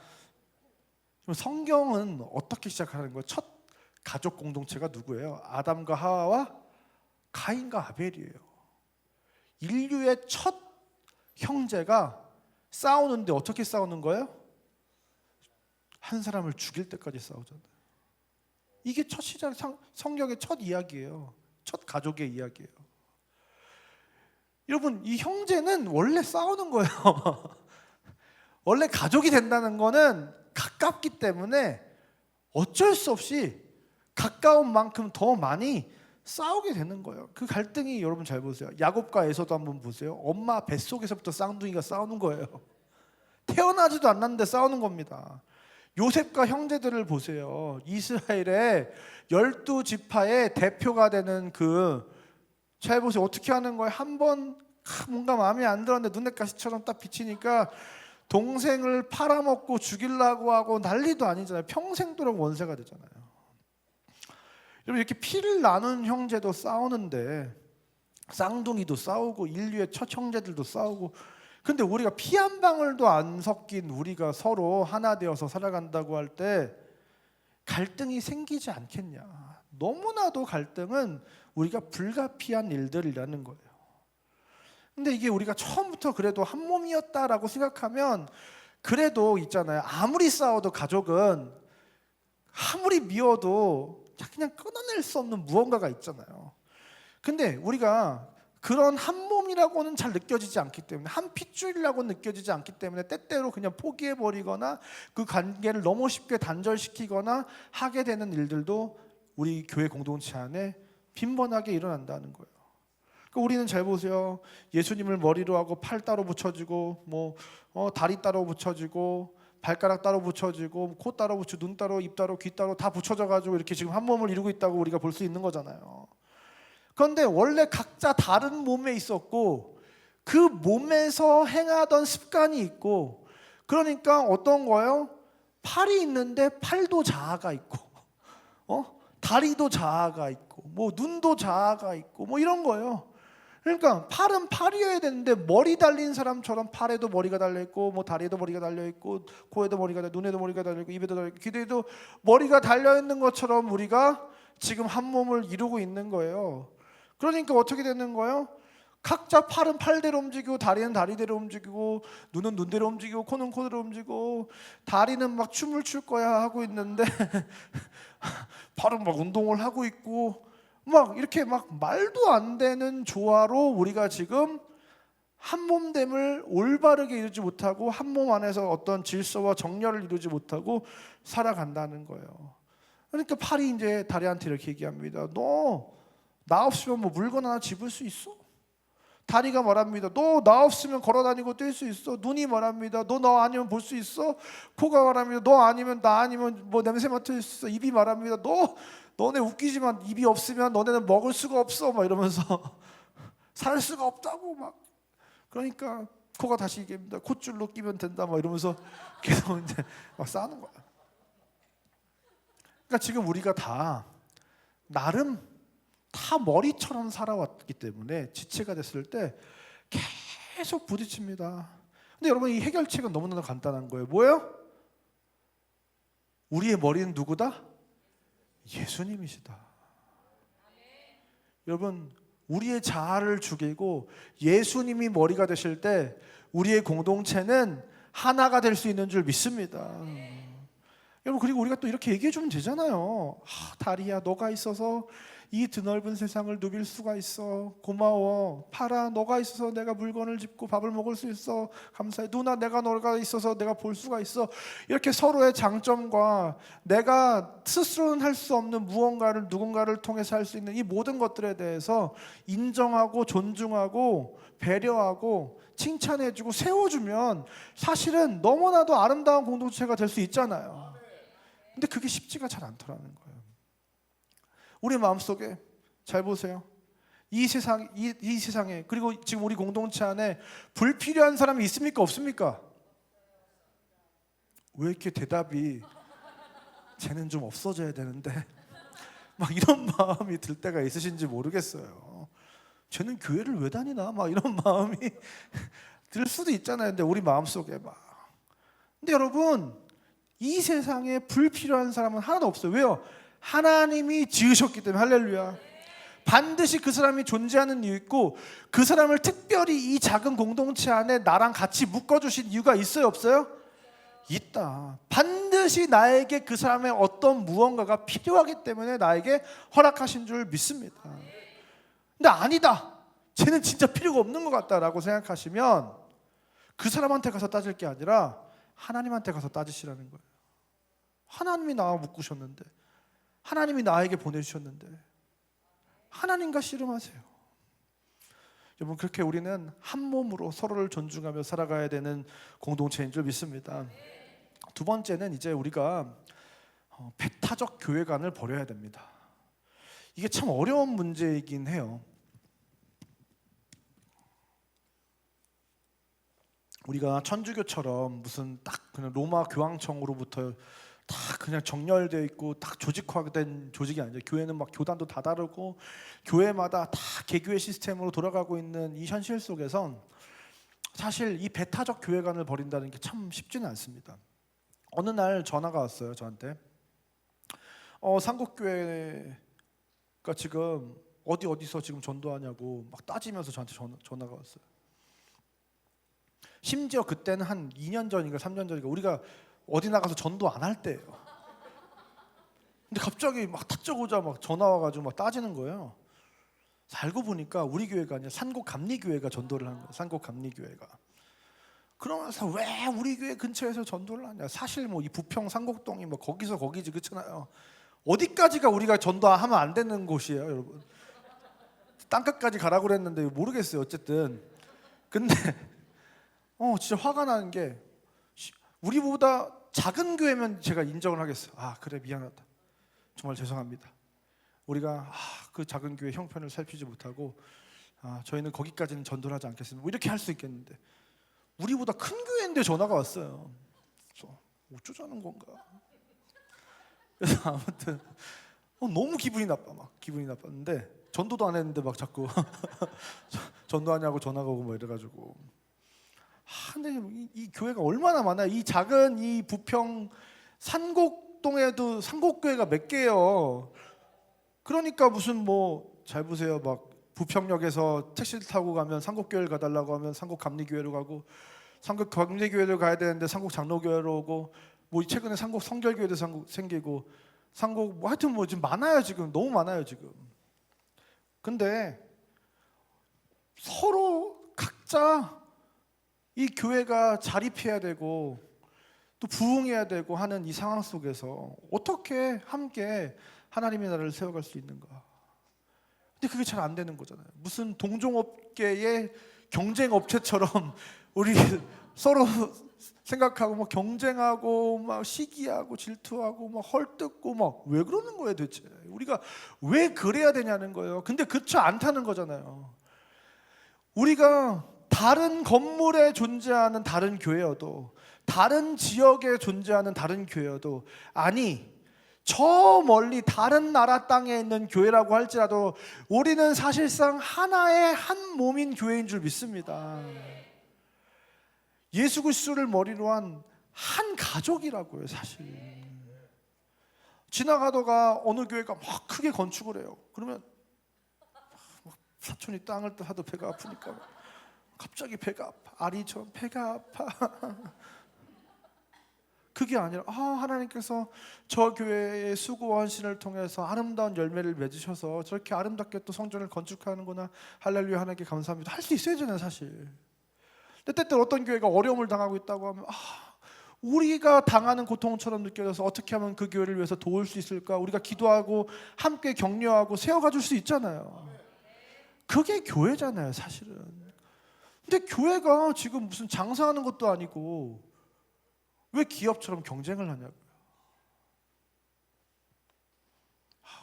Speaker 1: 성경은 어떻게 시작하는 거예요? 첫 가족 공동체가 누구예요? 아담과 하와와 가인과 아벨이에요. 인류의 첫 형제가 싸우는데 어떻게 싸우는 거예요? 한 사람을 죽일 때까지 싸우잖아요. 이게 첫 시작, 성경의 첫 이야기예요. 첫 가족의 이야기예요. 여러분, 이 형제는 원래 싸우는 거예요. 원래 가족이 된다는 거는 가깝기 때문에 어쩔 수 없이 가까운 만큼 더 많이 싸우게 되는 거예요. 그 갈등이 여러분 잘 보세요. 야곱과 에서도 한번 보세요. 엄마 뱃속에서부터 쌍둥이가 싸우는 거예요. 태어나지도 않았는데 싸우는 겁니다. 요셉과 형제들을 보세요. 이스라엘의 12지파의 대표가 되는 잘 보세요. 어떻게 하는 거예요? 한번 뭔가 마음에 안 들었는데 눈엣 가시처럼 딱 비치니까 동생을 팔아먹고 죽이려고 하고 난리도 아니잖아요. 평생도록 원수가 되잖아요. 여러분, 이렇게 피를 나눈 형제도 싸우는데 쌍둥이도 싸우고 인류의 첫 형제들도 싸우고, 근데 우리가 피 한 방울도 안 섞인 우리가 서로 하나 되어서 살아간다고 할 때 갈등이 생기지 않겠냐? 너무나도 갈등은 우리가 불가피한 일들이라는 거예요. 근데 이게 우리가 처음부터 그래도 한 몸이었다라고 생각하면 그래도 있잖아요. 아무리 싸워도 가족은 아무리 미워도 그냥 끊어낼 수 없는 무언가가 있잖아요. 근데 우리가 그런 한 몸이라고는 잘 느껴지지 않기 때문에, 한 핏줄이라고 느껴지지 않기 때문에 때때로 그냥 포기해버리거나 그 관계를 너무 쉽게 단절시키거나 하게 되는 일들도 우리 교회 공동체 안에 빈번하게 일어난다는 거예요. 그러니까 우리는 잘 보세요. 예수님을 머리로 하고 팔 따로 붙여지고 다리 따로 붙여지고 발가락 따로 붙여지고 코 따로 붙여, 눈 따로, 입 따로, 귀 따로 다 붙여져가지고 이렇게 지금 한 몸을 이루고 있다고 우리가 볼 수 있는 거잖아요. 그런데 원래 각자 다른 몸에 있었고 그 몸에서 행하던 습관이 있고, 그러니까 어떤 거예요? 팔이 있는데 팔도 자아가 있고 다리도 자아가 있고 눈도 자아가 있고 이런 거예요. 그러니까 팔은 팔이어야 되는데 머리 달린 사람처럼 팔에도 머리가 달려있고 다리에도 머리가 달려있고 코에도 머리가 달려, 눈에도 머리가 달려있고 입에도 달려있고 귀에도 머리가 달려있는 것처럼 우리가 지금 한 몸을 이루고 있는 거예요. 그러니까 어떻게 되는 거예요? 각자 팔은 팔대로 움직이고 다리는 다리대로 움직이고 눈은 눈대로 움직이고 코는 코대로 움직이고 다리는 막 춤을 출 거야 하고 있는데 팔은 막 운동을 하고 있고 이렇게 말도 안 되는 조화로 우리가 지금 한 몸됨을 올바르게 이루지 못하고 한 몸 안에서 어떤 질서와 정렬을 이루지 못하고 살아간다는 거예요. 그러니까 팔이 이제 다리한테 이렇게 얘기합니다. 너 나 없으면 물건 하나 집을 수 있어? 다리가 말합니다. 너 나 없으면 걸어다니고 뛸 수 있어. 눈이 말합니다. 너 아니면 볼 수 있어. 코가 말합니다. 너 아니면 나 아니면 뭐 냄새 맡을 수 있어. 입이 말합니다. 너네 웃기지만 입이 없으면 너네는 먹을 수가 없어. 막 이러면서 살 수가 없다고 막. 그러니까 코가 다시 얘기합니다. 콧줄로 끼면 된다. 막 이러면서 계속 이제 막 싸는 거야. 그러니까 지금 우리가 다 나름 다 머리처럼 살아왔기 때문에 지체가 됐을 때 계속 부딪힙니다. 근데 여러분 이 해결책은 너무나 간단한 거예요. 뭐예요? 우리의 머리는 누구다? 예수님이시다. 여러분 우리의 자아를 죽이고 예수님이 머리가 되실 때 우리의 공동체는 하나가 될 수 있는 줄 믿습니다. 여러분 그리고 우리가 또 이렇게 얘기해 주면 되잖아요. 다리야 너가 있어서 이 드넓은 세상을 누빌 수가 있어. 고마워. 파라 너가 있어서 내가 물건을 짚고 밥을 먹을 수 있어. 감사해. 누나 너가 있어서 내가 볼 수가 있어. 이렇게 서로의 장점과 내가 스스로는 할 수 없는 무언가를 누군가를 통해서 할 수 있는 이 모든 것들에 대해서 인정하고 존중하고 배려하고 칭찬해주고 세워주면 사실은 너무나도 아름다운 공동체가 될 수 있잖아요. 근데 그게 쉽지가 잘 않더라는 거예요. 우리 마음속에 잘 보세요. 이 세상에 그리고 지금 우리 공동체 안에 불필요한 사람이 있습니까? 없습니까? 왜 이렇게 대답이 쟤는 좀 없어져야 되는데 막 이런 마음이 들 때가 있으신지 모르겠어요. 쟤는 교회를 왜 다니나? 막 이런 마음이 들 수도 있잖아요. 근데 우리 마음속에 막. 근데 여러분 이 세상에 불필요한 사람은 하나도 없어요. 왜요? 하나님이 지으셨기 때문에. 할렐루야. 반드시 그 사람이 존재하는 이유 있고 그 사람을 특별히 이 작은 공동체 안에 나랑 같이 묶어주신 이유가 있어요? 없어요? 있다. 반드시 나에게 그 사람의 어떤 무언가가 필요하기 때문에 나에게 허락하신 줄 믿습니다. 근데 아니다, 쟤는 진짜 필요가 없는 것 같다라고 생각하시면 그 사람한테 가서 따질 게 아니라 하나님한테 가서 따지시라는 거예요. 하나님이 나와 묶으셨는데, 하나님이 나에게 보내주셨는데 하나님과 씨름하세요. 여러분 그렇게 우리는 한 몸으로 서로를 존중하며 살아가야 되는 공동체인 줄 믿습니다. 두 번째는 이제 우리가 배타적 교회관을 버려야 됩니다. 이게 참 어려운 문제이긴 해요. 우리가 천주교처럼 무슨 딱 그냥 로마 교황청으로부터 다 그냥 정렬되어 있고 딱 조직화된 조직이 아니죠. 교회는 막 교단도 다 다르고 교회마다 다 개교회 시스템으로 돌아가고 있는 이 현실 속에선 사실 이 배타적 교회관을 버린다는 게 참 쉽지는 않습니다. 어느 날 전화가 왔어요, 저한테. 상국교회가 지금 어디서 지금 전도하냐고 막 따지면서 저한테 전화가 왔어요. 심지어 그때는 한 2년 전인가 3년 전인가 우리가 어디 나가서 전도 안 할 때예요. 근데 갑자기 막 다짜고짜 막 전화 와가지고 막 따지는 거예요. 알고 보니까 우리 교회가 아니라 산곡감리교회가 전도를 한 거예요. 산곡감리교회가. 그러면서 왜 우리 교회 근처에서 전도를 하냐? 사실 뭐 이 부평 산곡동이 뭐 거기서 거기지 그렇잖아요. 어디까지가 우리가 전도하면 안 되는 곳이에요, 여러분. 땅끝까지 가라고 그랬는데 모르겠어요. 어쨌든 근데 진짜 화가 나는 게 우리보다 작은 교회면 제가 인정을 하겠어요. 그래 미안하다. 정말 죄송합니다. 우리가 그 작은 교회 형편을 살피지 못하고 저희는 거기까지는 전도를 하지 않겠습니다. 뭐 이렇게 할 수 있겠는데 우리보다 큰 교회인데 전화가 왔어요. 그래서 어쩌자는 건가. 그래서 아무튼 너무 기분이 나빴는데 전도도 안 했는데 막 자꾸 전도하냐고 전화가 오고 뭐 이래가지고 근데 이 교회가 얼마나 많아요. 이 작은 이 부평 산곡동에도 산곡교회가 몇 개예요. 그러니까 무슨 뭐 잘 보세요. 막 부평역에서 택시를 타고 가면 산곡교회를 가달라고 하면 산곡감리교회로 가고 산곡감리교회를 가야 되는데 산곡장로교회로 오고 뭐 최근에 산곡 성결교회도 생기고 산곡 뭐 하여튼 뭐 지금 많아요. 지금 너무 많아요 지금. 근데 서로 각자 이 교회가 자립해야 되고 또 부흥해야 되고 하는 이 상황 속에서 어떻게 함께 하나님의 나라를 세워갈 수 있는가? 근데 근데 그게 잘 안 되는 거잖아요. 무슨 동종업계의 경쟁업체처럼 우리 서로 생각하고 막 경쟁하고 막 시기하고 질투하고 막 헐뜯고 막 왜 그러는 거예요 도대체? 우리가 왜 그래야 되냐는 거예요. 근데 그렇지 않다는 거잖아요. 우리가 다른 건물에 존재하는 다른 교회여도, 다른 지역에 존재하는 다른 교회여도, 아니 저 멀리 다른 나라 땅에 있는 교회라고 할지라도 우리는 사실상 하나의 한 몸인 교회인 줄 믿습니다. 예수 그리스도를 머리로 한 가족이라고요. 사실 지나가다가 어느 교회가 막 크게 건축을 해요. 그러면 사촌이 땅을 하도 배가 아프니까 갑자기 배가 아파. 아리처럼 배가 아파. 그게 아니라 하나님께서 저 교회의 수고와 헌신을 통해서 아름다운 열매를 맺으셔서 저렇게 아름답게 또 성전을 건축하는구나. 할렐루야, 하나님께 감사합니다. 할 수 있어야잖아요 사실. 근데 때때로 어떤 교회가 어려움을 당하고 있다고 하면 우리가 당하는 고통처럼 느껴져서 어떻게 하면 그 교회를 위해서 도울 수 있을까? 우리가 기도하고 함께 격려하고 세워가 줄 수 있잖아요. 그게 교회잖아요 사실은. 근데 교회가 지금 무슨 장사하는 것도 아니고 왜 기업처럼 경쟁을 하냐고요.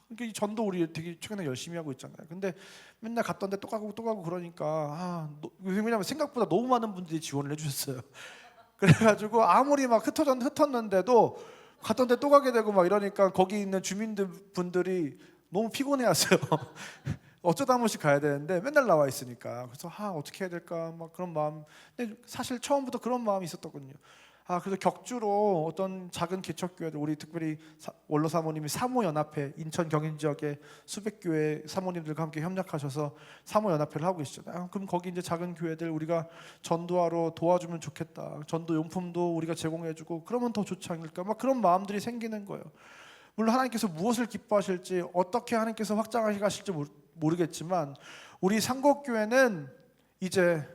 Speaker 1: 그러니까 이 전도 우리 되게 최근에 열심히 하고 있잖아요. 근데 맨날 갔던 데 또 가고 또 가고 그러니까 왜냐면 생각보다 너무 많은 분들이 지원을 해주셨어요. 그래가지고 아무리 막 흩었는데도 갔던 데 또 가게 되고 막 이러니까 거기 있는 주민분들이 너무 피곤해하세요. 어쩌다 한 번씩 가야 되는데 맨날 나와 있으니까. 그래서 어떻게 해야 될까 막 그런 마음. 근데 사실 처음부터 그런 마음이 있었거든요. 그래서 격주로 어떤 작은 개척교회들, 우리 특별히 원로 사모님이 사모연합회, 인천 경인 지역의 수백 교회 사모님들과 함께 협력하셔서 사모연합회를 하고 계시잖아요. 그럼 거기 이제 작은 교회들 우리가 전도하러 도와주면 좋겠다. 전도 용품도 우리가 제공해주고 그러면 더 좋지 않을까? 막 그런 마음들이 생기는 거예요. 물론 하나님께서 무엇을 기뻐하실지, 어떻게 하나님께서 확장하실지 모르겠지만 우리 상곡교회는 이제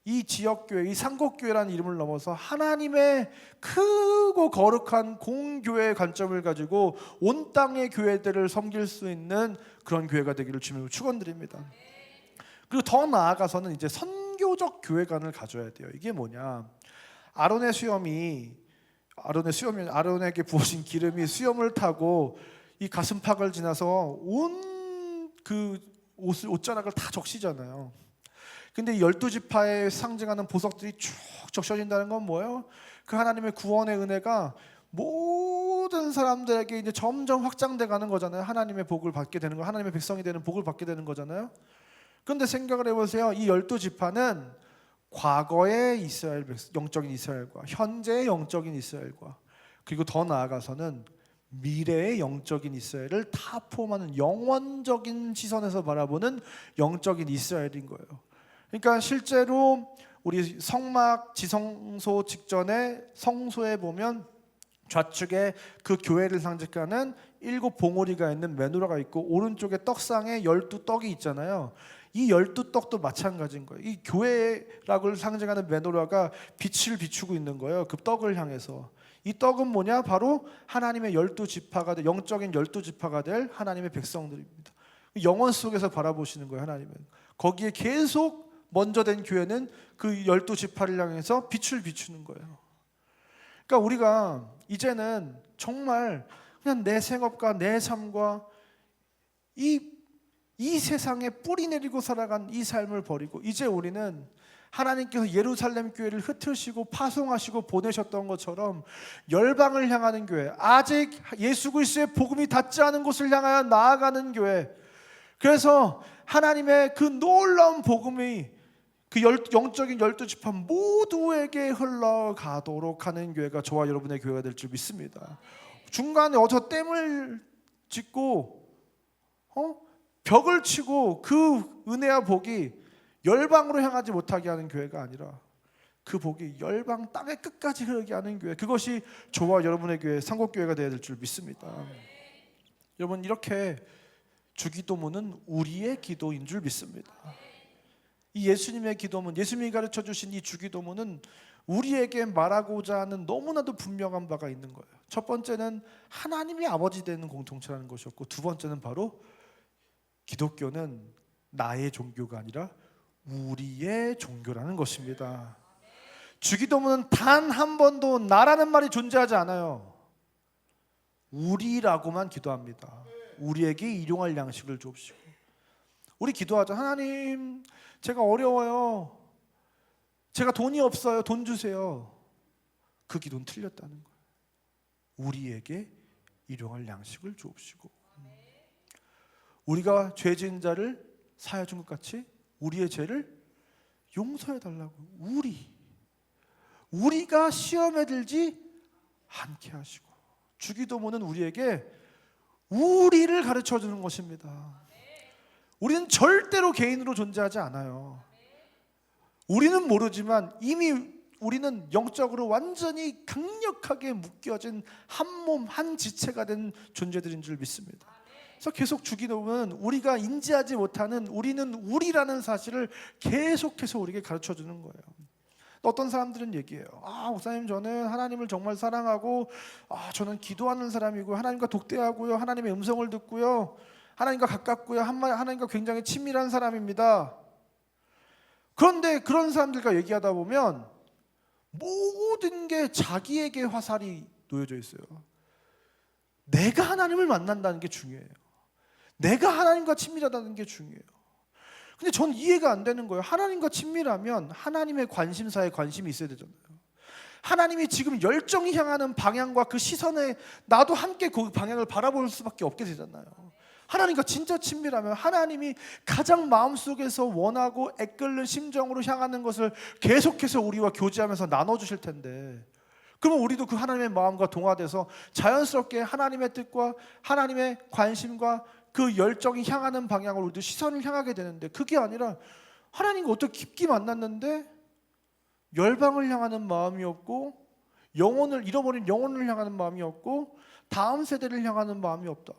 Speaker 1: 이 지역교회, 이 상곡교회라는 이름을 넘어서 하나님의 크고 거룩한 공교회의 관점을 가지고 온 땅의 교회들을 섬길 수 있는 그런 교회가 되기를 주님으로 축원드립니다. 그리고 더 나아가서는 이제 선교적 교회관을 가져야 돼요. 이게 뭐냐? 아론에게 부어진 기름이 수염을 타고 이 가슴팍을 지나서 온 그 옷자락을 다 적시잖아요. 근데 12지파에 상징하는 보석들이 쭉 적셔진다는 건 뭐예요? 그 하나님의 구원의 은혜가 모든 사람들에게 이제 점점 확장돼 가는 거잖아요. 하나님의 복을 받게 되는 거, 하나님의 백성이 되는 복을 받게 되는 거잖아요. 그런데 생각을 해보세요. 이 12지파는 과거의 이스라엘 영적인 이스라엘과 현재의 영적인 이스라엘과 그리고 더 나아가서는 미래의 영적인 이스라엘을 다 포함하는 영원적인 시선에서 바라보는 영적인 이스라엘인 거예요. 그러니까 실제로 우리 성막 지성소 직전에 성소에 보면 좌측에 그 교회를 상징하는 7 봉오리가 있는 메노라가 있고 오른쪽에 떡상에 12떡이 있잖아요. 이 12떡도 마찬가지인 거예요. 이 교회라고 상징하는 메노라가 빛을 비추고 있는 거예요. 그 떡을 향해서. 이 떡은 뭐냐? 바로 하나님의 12지파가 될, 영적인 12지파가 될 하나님의 백성들입니다. 영원 속에서 바라보시는 거예요. 하나님은. 거기에 계속 먼저 된 교회는 그 12지파를 향해서 빛을 비추는 거예요. 그러니까 우리가 이제는 정말 그냥 내 생업과 내 삶과 이 세상에 뿌리 내리고 살아간 이 삶을 버리고 이제 우리는 하나님께서 예루살렘 교회를 흩으시고 파송하시고 보내셨던 것처럼 열방을 향하는 교회, 아직 예수 그리스도의 복음이 닿지 않은 곳을 향하여 나아가는 교회. 그래서 하나님의 그 놀라운 복음이 그 영적인 12지파 모두에게 흘러가도록 하는 교회가 저와 여러분의 교회가 될 줄 믿습니다. 중간에 어서 댐을 짓고 벽을 치고 그 은혜와 복이 열방으로 향하지 못하게 하는 교회가 아니라 그 복이 열방 땅의 끝까지 흐르게 하는 교회, 그것이 저와 여러분의 교회 상곡교회가 되어야 될 줄 믿습니다. 여러분, 이렇게 주기도문은 우리의 기도인 줄 믿습니다. 이 예수님의 기도문, 예수님이 가르쳐 주신 이 주기도문은 우리에게 말하고자 하는 너무나도 분명한 바가 있는 거예요. 첫 번째는 하나님이 아버지 되는 공동체라는 것이었고, 두 번째는 바로 기독교는 나의 종교가 아니라 우리의 종교라는 것입니다. 주기도문은 단 한 번도 나라는 말이 존재하지 않아요. 우리라고만 기도합니다. 우리에게 일용할 양식을 주옵시고. 우리 기도하자. 하나님, 제가 어려워요. 제가 돈이 없어요. 돈 주세요. 그 기도는 틀렸다는 거예요. 우리에게 일용할 양식을 주옵시고. 우리가 죄 지은 자를 사하여 준 것 같이 우리의 죄를 용서해 달라고. 우리가 시험에 들지 않게 하시고. 주기도문은 우리에게 우리를 가르쳐 주는 것입니다. 우리는 절대로 개인으로 존재하지 않아요. 우리는 모르지만 이미 우리는 영적으로 완전히 강력하게 묶여진 한 몸, 한 지체가 된 존재들인 줄 믿습니다. 그래서 계속 주기도문은 우리가 인지하지 못하는 우리는 우리라는 사실을 계속해서 우리에게 가르쳐 주는 거예요. 어떤 사람들은 얘기해요. 목사님, 저는 하나님을 정말 사랑하고 저는 기도하는 사람이고 하나님과 독대하고요, 하나님의 음성을 듣고요, 하나님과 가깝고요, 하나님과 굉장히 친밀한 사람입니다. 그런데 그런 사람들과 얘기하다 보면 모든 게 자기에게 화살이 놓여져 있어요. 내가 하나님을 만난다는 게 중요해요. 내가 하나님과 친밀하다는 게 중요해요. 근데 전 이해가 안 되는 거예요. 하나님과 친밀하면 하나님의 관심사에 관심이 있어야 되잖아요. 하나님이 지금 열정이 향하는 방향과 그 시선에 나도 함께 그 방향을 바라볼 수밖에 없게 되잖아요. 하나님과 진짜 친밀하면 하나님이 가장 마음속에서 원하고 애끓는 심정으로 향하는 것을 계속해서 우리와 교제하면서 나눠주실 텐데, 그러면 우리도 그 하나님의 마음과 동화돼서 자연스럽게 하나님의 뜻과 하나님의 관심과 그 열정이 향하는 방향으로 우리도 시선을 향하게 되는데, 그게 아니라 하나님과 어떻게 깊게 만났는데 열방을 향하는 마음이 없고, 잃어버린 영혼을 향하는 마음이 없고, 다음 세대를 향하는 마음이 없다.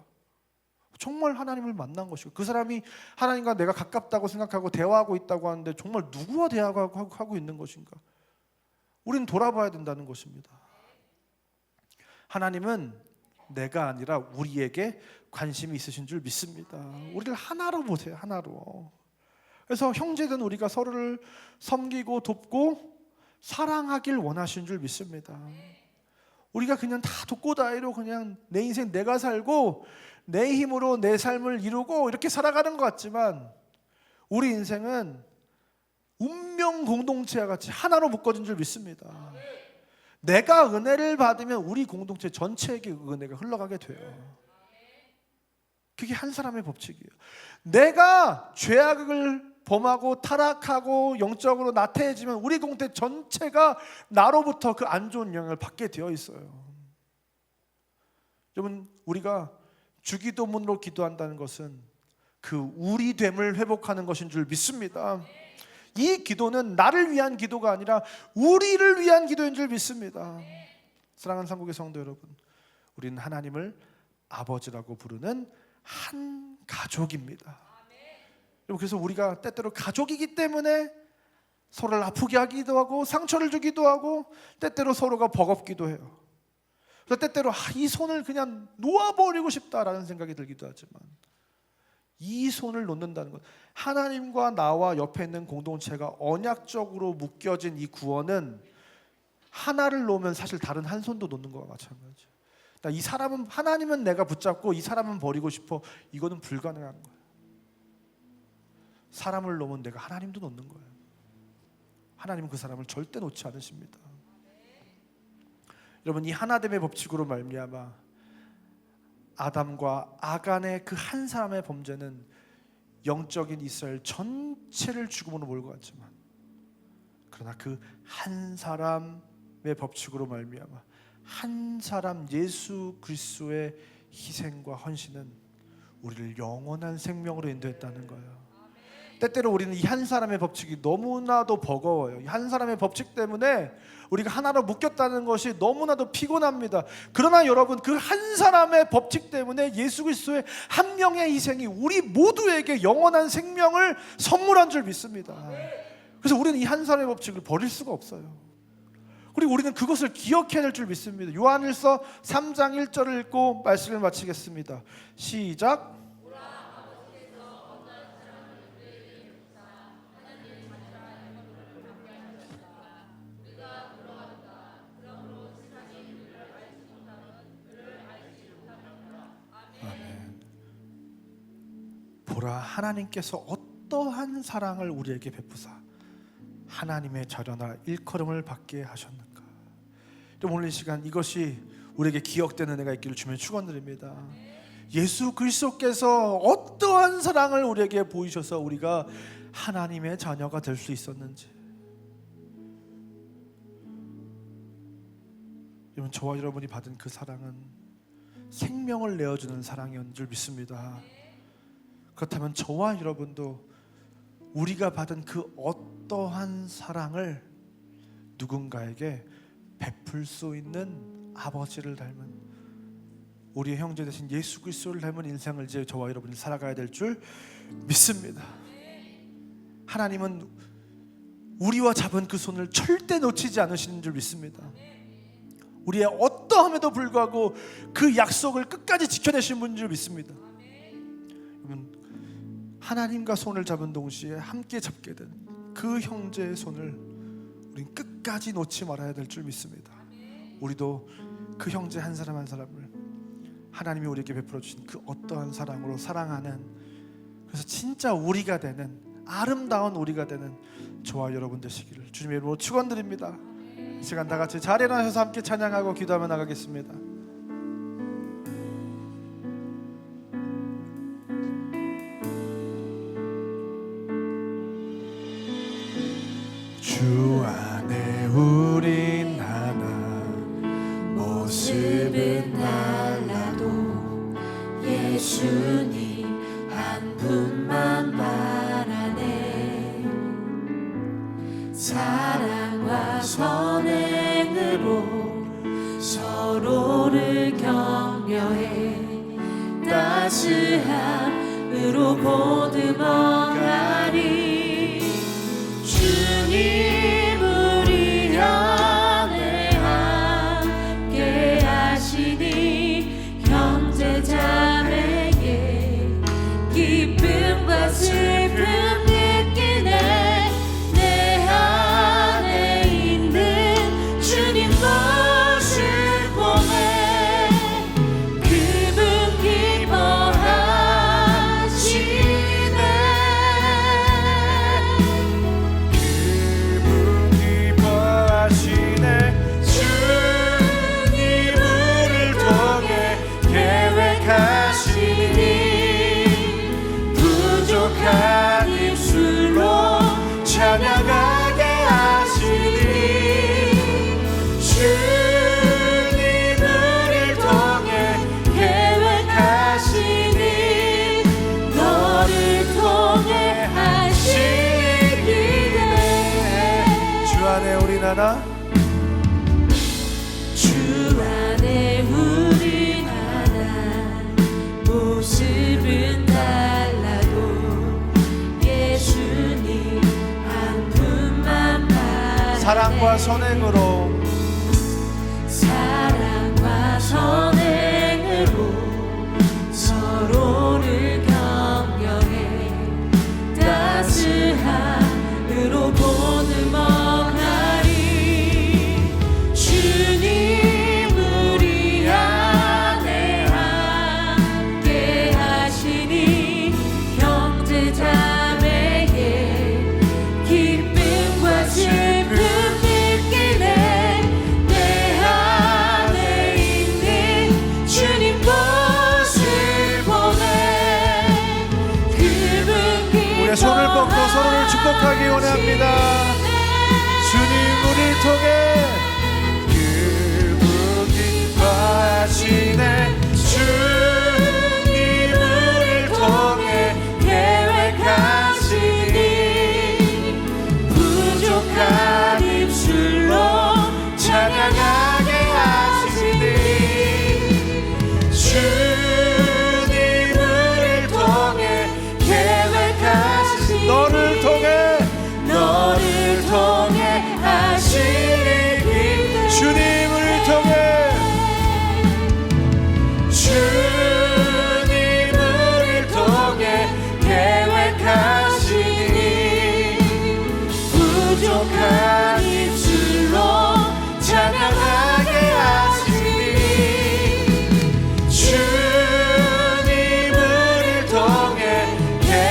Speaker 1: 정말 하나님을 만난 것이고, 그 사람이 하나님과 내가 가깝다고 생각하고 대화하고 있다고 하는데 정말 누구와 대화하고 있는 것인가? 우리는 돌아봐야 된다는 것입니다. 하나님은 내가 아니라 우리에게 관심이 있으신 줄 믿습니다. 우리를 하나로 보세요. 하나로. 그래서 형제든 우리가 서로를 섬기고 돕고 사랑하길 원하신 줄 믿습니다. 우리가 그냥 다 독고다이로 그냥 내 인생 내가 살고 내 힘으로 내 삶을 이루고 이렇게 살아가는 것 같지만, 우리 인생은 운명 공동체와 같이 하나로 묶어진 줄 믿습니다. 내가 은혜를 받으면 우리 공동체 전체에게 은혜가 흘러가게 돼요. 그게 한 사람의 법칙이에요. 내가 죄악을 범하고 타락하고 영적으로 나태해지면 우리 공동체 전체가 나로부터 그 안 좋은 영향을 받게 되어 있어요. 여러분, 우리가 주기도문으로 기도한다는 것은 그 우리됨을 회복하는 것인 줄 믿습니다. 이 기도는 나를 위한 기도가 아니라 우리를 위한 기도인 줄 믿습니다. 사랑하는 한국의 성도 여러분, 우리는 하나님을 아버지라고 부르는 한 가족입니다. 그래서 우리가 때때로 가족이기 때문에 서로를 아프게 하기도 하고 상처를 주기도 하고 때때로 서로가 버겁기도 해요. 그래서 때때로 이 손을 그냥 놓아버리고 싶다라는 생각이 들기도 하지만, 이 손을 놓는다는 것, 하나님과 나와 옆에 있는 공동체가 언약적으로 묶여진 이 구원은 하나를 놓으면 사실 다른 한 손도 놓는 것과 마찬가지예요. 이 사람은, 하나님은 내가 붙잡고 이 사람은 버리고 싶어, 이거는 불가능한 거예요. 사람을 놓으면 내가 하나님도 놓는 거예요. 하나님은 그 사람을 절대 놓지 않으십니다. 여러분, 이 하나됨의 법칙으로 말미암아 아담과 아간의 그 한 사람의 범죄는 영적인 이스라엘 전체를 죽음으로 몰고 갔지만, 그러나 그 한 사람의 법칙으로 말미암아 한 사람 예수 그리스도의 희생과 헌신은 우리를 영원한 생명으로 인도했다는 거예요. 때때로 우리는 이 한 사람의 법칙이 너무나도 버거워요. 이 한 사람의 법칙 때문에 우리가 하나로 묶였다는 것이 너무나도 피곤합니다. 그러나 여러분, 그 한 사람의 법칙 때문에 예수 그리스도의 한 명의 희생이 우리 모두에게 영원한 생명을 선물한 줄 믿습니다. 그래서 우리는 이 한 사람의 법칙을 버릴 수가 없어요. 그리고 우리는 그것을 기억해야 될 줄 믿습니다. 요한일서 3장 1절을 읽고 말씀을 마치겠습니다. 시작. 그러한 하나님께서 어떠한 사랑을 우리에게 베푸사 하나님의 자녀나 일컬음을 받게 하셨는가. 오늘 이 시간 이것이 우리에게 기억되는 은혜가 있기를 주면 축원드립니다. 예수 그리스도께서 어떠한 사랑을 우리에게 보이셔서 우리가 하나님의 자녀가 될 수 있었는지, 여러분, 저와 여러분이 받은 그 사랑은 생명을 내어주는 사랑이었는 줄 믿습니다. 그렇다면 저와 여러분도 우리가 받은 그 어떠한 사랑을 누군가에게 베풀 수 있는 아버지를 닮은, 우리의 형제 되신 예수 그리스도를 닮은 인생을 이제 저와 여러분이 살아가야 될 줄 믿습니다. 하나님은 우리와 잡은 그 손을 절대 놓치지 않으시는 줄 믿습니다. 우리의 어떠함에도 불구하고 그 약속을 끝까지 지켜내신 분인 줄 믿습니다. 여러분, 하나님과 손을 잡은 동시에 함께 잡게 된 그 형제의 손을 우리는 끝까지 놓지 말아야 될 줄 믿습니다. 우리도 그 형제 한 사람 한 사람을 하나님이 우리에게 베풀어 주신 그 어떠한 사랑으로 사랑하는, 그래서 진짜 우리가 되는, 아름다운 우리가 되는 저와 여러분 되시기를 주님의 이름으로 축원드립니다. 이 시간 다 같이 자리에 일어나셔서 함께 찬양하고 기도하며 나가겠습니다. 주 안에 우린 하나, 모습은 달라도
Speaker 2: 예수님 한 분만 바라네. 사랑과 선행으로 서로를 격려해 따스함으로 보듬어가리. 주님 우리 안에 함께 하시니 형제자매에게 기쁨과 슬픔 느끼네. 내 안에 있는 주님 것을 보내. 그분 기뻐하시네.
Speaker 1: 그분 기뻐하시네. 주님 우리를 통해 계획하시니 부족한 입술로 찬양하게 하시니. 주님 우리를 통해 계획하시니
Speaker 2: 너를 통해 하시기를.
Speaker 1: 주 안에 우린 하나,
Speaker 2: 주 안에 우린 하나, 모습은 달라도 예수님 한 분만 바라네.
Speaker 1: 사랑과 선행으로
Speaker 2: 사랑과 선행으로 서로를 격려해 따스함으로 보듬어가리. 주님 우리 안에 함께 하시니 형제자매에게 기쁨과 슬픔 느끼네. 내 안에 있는 주님 것을 보내. 그분
Speaker 1: 우리의 손을 뻗고 서로를 축복하기 원합니다. 주님 우리를 통해 그분 기뻐하시네. 주님 우리를 통해 계획하시니
Speaker 2: 부족한 입술로
Speaker 1: 찬양하게 하시니. 주님 우리를 통해 계획하시니 너를 통해
Speaker 2: 하시기.
Speaker 1: 주님 우리를 통해 주님 우리를 통해 계획하시니
Speaker 2: 부족한 입술로
Speaker 1: 찬양하게 하시니. 주님 우리를 통해 계획하시니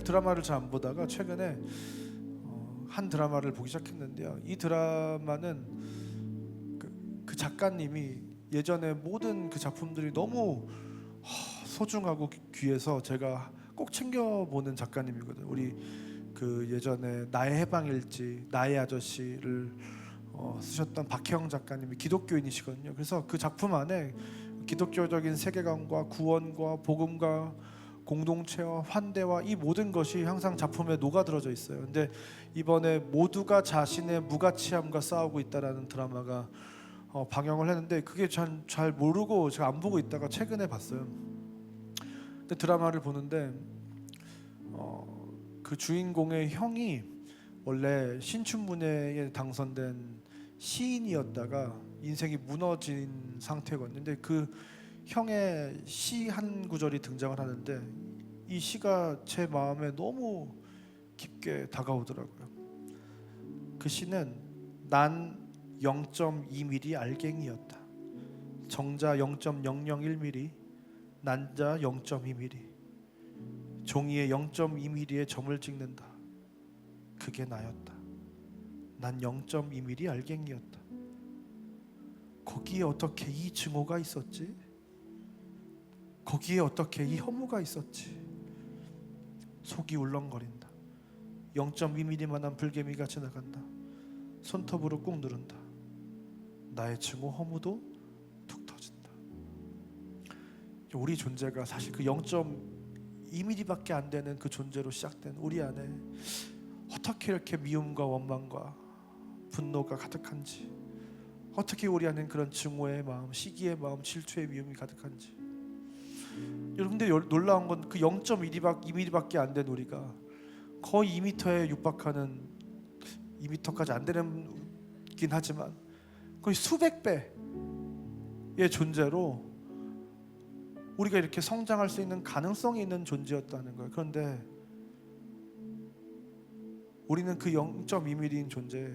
Speaker 1: 사실 드라마를 잘 안 보다가 최근에 한 드라마를 보기 시작했는데요. 이 드라마는 그 작가님이 예전에 모든 그 작품들이 너무 소중하고 귀해서 제가 꼭 챙겨보는 작가님이거든요. 우리 그 예전에 나의 해방일지, 나의 아저씨를 쓰셨던 박혜영 작가님이 기독교인이시거든요. 그래서 그 작품 안에 기독교적인 세계관과 구원과 복음과 공동체와 환대와 이 모든 것이 항상 작품에 녹아들어져 있어요. 근데 이번에 모두가 자신의 무가치함과 싸우고 있다라는 드라마가 방영을 했는데 그게 잘 모르고 제가 안 보고 있다가 최근에 봤어요. 근데 드라마를 보는데 그 주인공의 형이 원래 신춘문예에 당선된 시인이었다가 인생이 무너진 상태거든요. 근데 그 형의 시 한 구절이 등장을 하는데 이 시가 제 마음에 너무 깊게 다가오더라고요. 그 시는 난 0.2mm 알갱이였다. 정자 0.001mm, 난자 0.2mm. 종이에 0.2mm의 점을 찍는다. 그게 나였다. 난 0.2mm 알갱이였다. 거기에 어떻게 이 증오가 있었지? 거기에 어떻게 이 혐오가 있었지? 속이 울렁거린다. 0.2mm만한 불개미가 지나간다. 손톱으로 꾹 누른다. 나의 증오 혐오도 툭 터진다. 우리 존재가 사실 그 0.2mm밖에 안 되는 그 존재로 시작된 우리 안에 어떻게 이렇게 미움과 원망과 분노가 가득한지, 어떻게 우리 안에 그런 증오의 마음, 시기의 마음, 질투의 미움이 가득한지. 여러분들 놀라운 건 그 0.2mm밖에 안 된 우리가 거의 2m에 육박하는, 2m까지 안 되긴 하지만 거의 수백 배의 존재로 우리가 이렇게 성장할 수 있는 가능성이 있는 존재였다는 거예요. 그런데 우리는 그 0.2mm인 존재에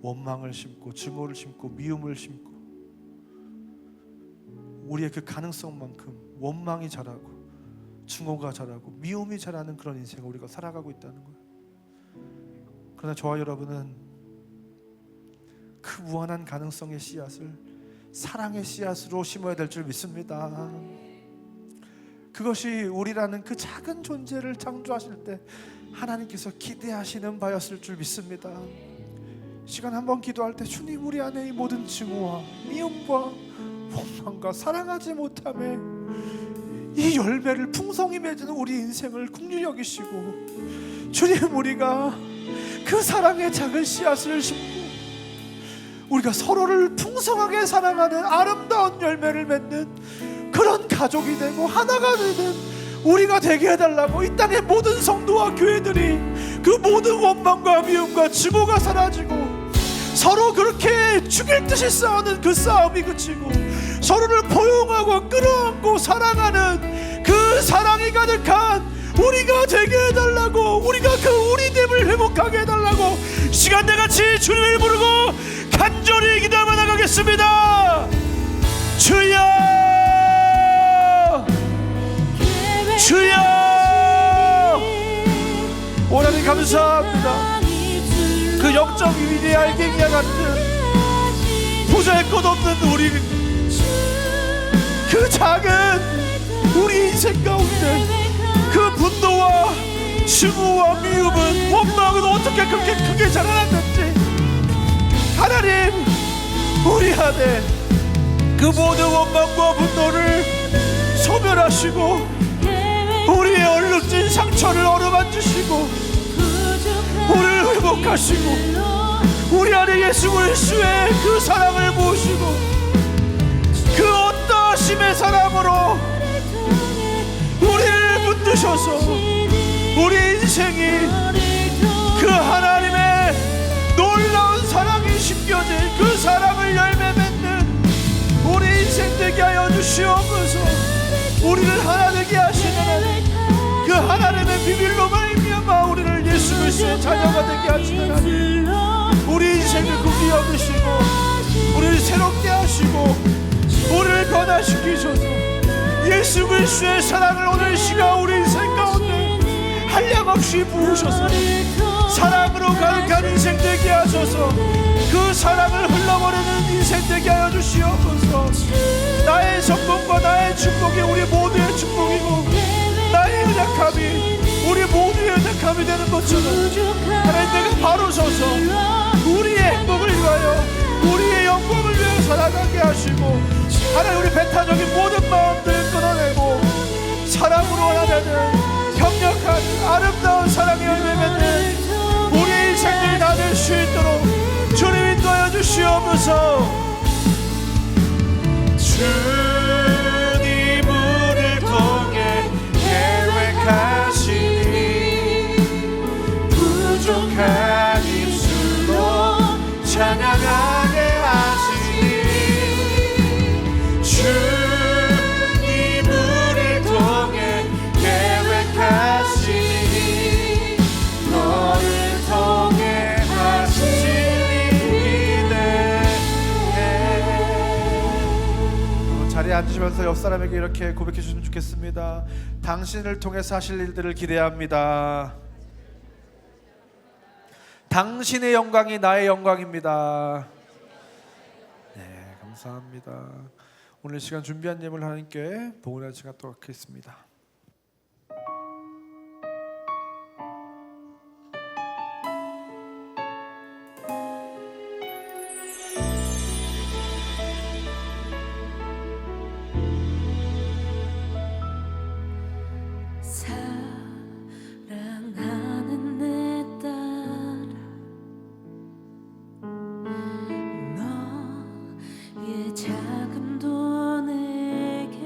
Speaker 1: 원망을 심고 증오를 심고 미움을 심고 우리의 그 가능성만큼 원망이 자라고 증오가 자라고 미움이 자라는 그런 인생을 우리가 살아가고 있다는 거예요. 그러나 저와 여러분은 그 무한한 가능성의 씨앗을 사랑의 씨앗으로 심어야 될 줄 믿습니다. 그것이 우리라는 그 작은 존재를 창조하실 때 하나님께서 기대하시는 바였을 줄 믿습니다. 시간 한번 기도할 때 주님, 우리 안에 이 모든 증오와 미움과 원망과 사랑하지 못함에 이 열매를 풍성히 맺는 우리 인생을 긍휼히 여기시고, 주님, 우리가 그 사랑의 작은 씨앗을 심고 우리가 서로를 풍성하게 사랑하는 아름다운 열매를 맺는 그런 가족이 되고 하나가 되는 우리가 되게 해달라고, 이 땅의 모든 성도와 교회들이 그 모든 원망과 미움과 증오가 사라지고 서로 그렇게 죽일 듯이 싸우는 그 싸움이 그치고 서로를 포용하고 끌어안고 사랑하는 그 사랑이 가득한 우리가 되게 해달라고, 우리가 그 우리됨을 회복하게 해달라고 시간대같이 주님을 부르고 간절히 기도하며 나가겠습니다. 주여, 주여, 오라니 감사합니다. 그 0.2mm 알갱이와 같은 보잘것없는 우리, 그 작은 우리 인생 가운데 그 분노와 증오와 미움은 원망은 어떻게 그렇게 크게 자라났는지, 하나님, 우리 안에 그 모든 원망과 분노를 소멸하시고 우리의 얼룩진 상처를 어루만지시고 우리를 회복하시고 우리 안에 예수 그리스도의 그 사랑을 모으시고 그 어떠하심의 사랑으로 우리를 붙드셔서 우리 인생이 그 하나님의 놀라운 사랑이 심겨진 그 사랑을 열매 맺는 우리 인생 되게 하여 주시옵소서. 우리를 하나 되게 하시는 하나님, 그 하나님의 비밀로 말미암아 우리를 예수 그리스도의 자녀가 되게 하시는 하나님, 우리 인생을 긍휼히 여기시고 우리를 새롭게 하시고 우리를 변화시키셔서 예수 그리스도의 사랑을 오늘 시간 우리 인생 가운데 한량없이 부으셔서 사랑으로 가득한 인생 되게 하셔서 그 사랑을 흘러버리는 인생 되게 하여 주시옵소서. 나의 성공과 나의 축복이 우리 모두의 축복이고 나의 연약함이 우리 모두의 연약함이 되는 것처럼 하나님 내가 바로 서서 우리의 행복을 위하여 우리의 영광을 위하여 살아가게 하시고 하나님 우리 배타적인 모든 마음들을 끊어내고 사랑으로 하나되는 협력한 아름다운 사랑의 열매 맺는 우리의 인생들이 다 될 수 있도록 주님 인도하여 주시옵소서. 주님 우리를 통해 계획하시니 부족한 입술로 찬양하게 하시니 주님 우리를 통해 계획하시니 너를 통해 하시니 기대해. 자리에 앉으시면서 옆 사람에게 이렇게 고백해 주시면 좋겠습니다. 당신을 통해서 하실 일들을 기대합니다. 당신의 영광이 나의 영광입니다. 네, 감사합니다. 오늘 시간 준비한 예물 하나님께 봉헌할 시간 또 갖겠습니다.
Speaker 2: 사랑하는 내 딸아 너의 작음도 내게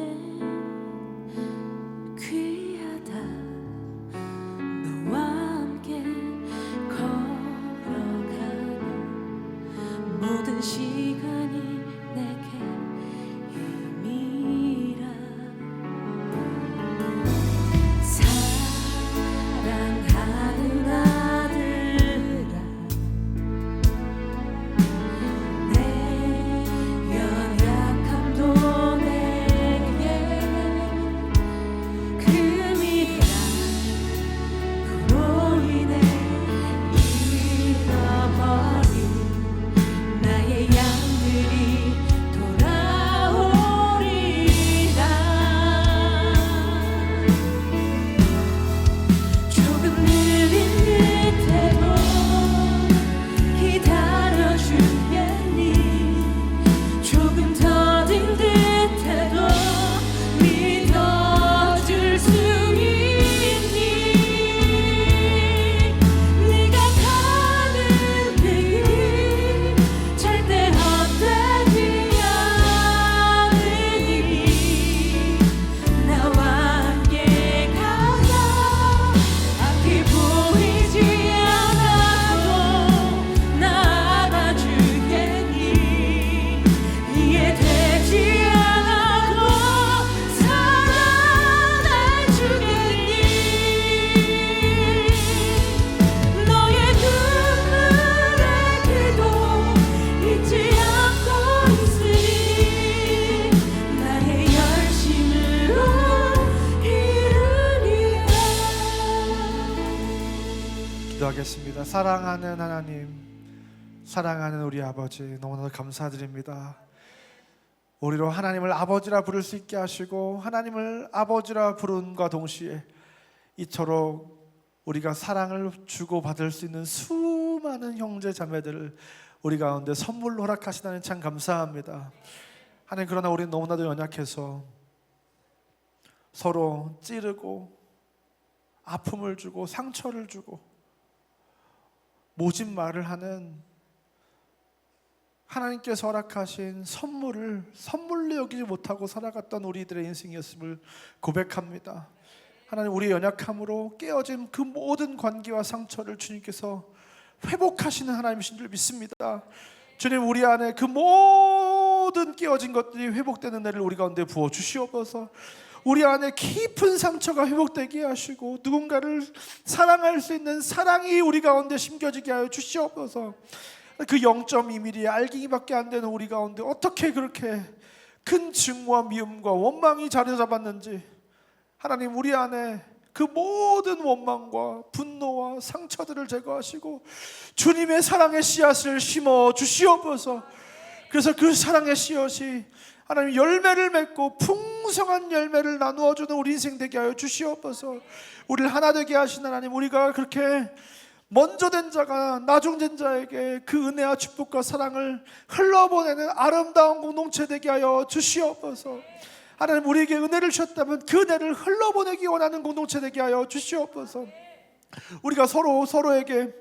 Speaker 2: 귀하다. 너와 함께 걸어가는 모든 시간이 내게 힘이라. 사랑하는 아들아 내 연약함도 내게 금이라. 너로 인해 잃어버린 나의 양들이 돌아오리라. 조금 느린 듯해도 기다려주겠니. 조금 더딘 듯해도 믿어줄 수 있니. 네가 가는 길이 절대 헛되지 않으니 나와 함께 가자. 앞이 보이지 않아도 나아가주겠니. 이해되지 않아도 사랑해주겠니. 너의 눈물의 기도 잊지 않고 있으니 나의 열심으로 이루리라.
Speaker 1: 기도하겠습니다. 사랑하는 하나님, 사랑하는 우리 아버지, 너무나 감사드립니다. 우리로 하나님을 아버지라 부를 수 있게 하시고 하나님을 아버지라 부른과 동시에 이토록 우리가 사랑을 주고받을 수 있는 수많은 형제 자매들을 우리 가운데 선물로 허락하시다니 참 감사합니다. 하나님, 그러나 우리는 너무나도 연약해서 서로 찌르고 아픔을 주고 상처를 주고 모진 말을 하는 하나님께서 허락하신 선물을 선물로 여기지 못하고 살아갔던 우리들의 인생이었음을 고백합니다. 하나님, 우리의 연약함으로 깨어진 그 모든 관계와 상처를 주님께서 회복하시는 하나님이신 줄 믿습니다. 주님, 우리 안에 그 모든 깨어진 것들이 회복되는 날을 우리 가운데 부어 주시옵소서. 우리 안에 깊은 상처가 회복되게 하시고 누군가를 사랑할 수 있는 사랑이 우리 가운데 심겨지게 하여 주시옵소서. 그 0.2mm 알갱이밖에 안 되는 우리 가운데 어떻게 그렇게 큰 증오와 미움과 원망이 자리 잡았는지, 하나님, 우리 안에 그 모든 원망과 분노와 상처들을 제거하시고 주님의 사랑의 씨앗을 심어 주시옵소서. 그래서 그 사랑의 씨앗이 하나님 열매를 맺고 풍성한 열매를 나누어주는 우리 인생 되게 하여 주시옵소서. 우리를 하나 되게 하신 하나님, 우리가 그렇게 먼저 된 자가 나중된 자에게 그 은혜와 축복과 사랑을 흘러보내는 아름다운 공동체 되게 하여 주시옵소서. 하나님, 우리에게 은혜를 주셨다면 그 은혜를 흘러보내기 원하는 공동체 되게 하여 주시옵소서. 우리가 서로에게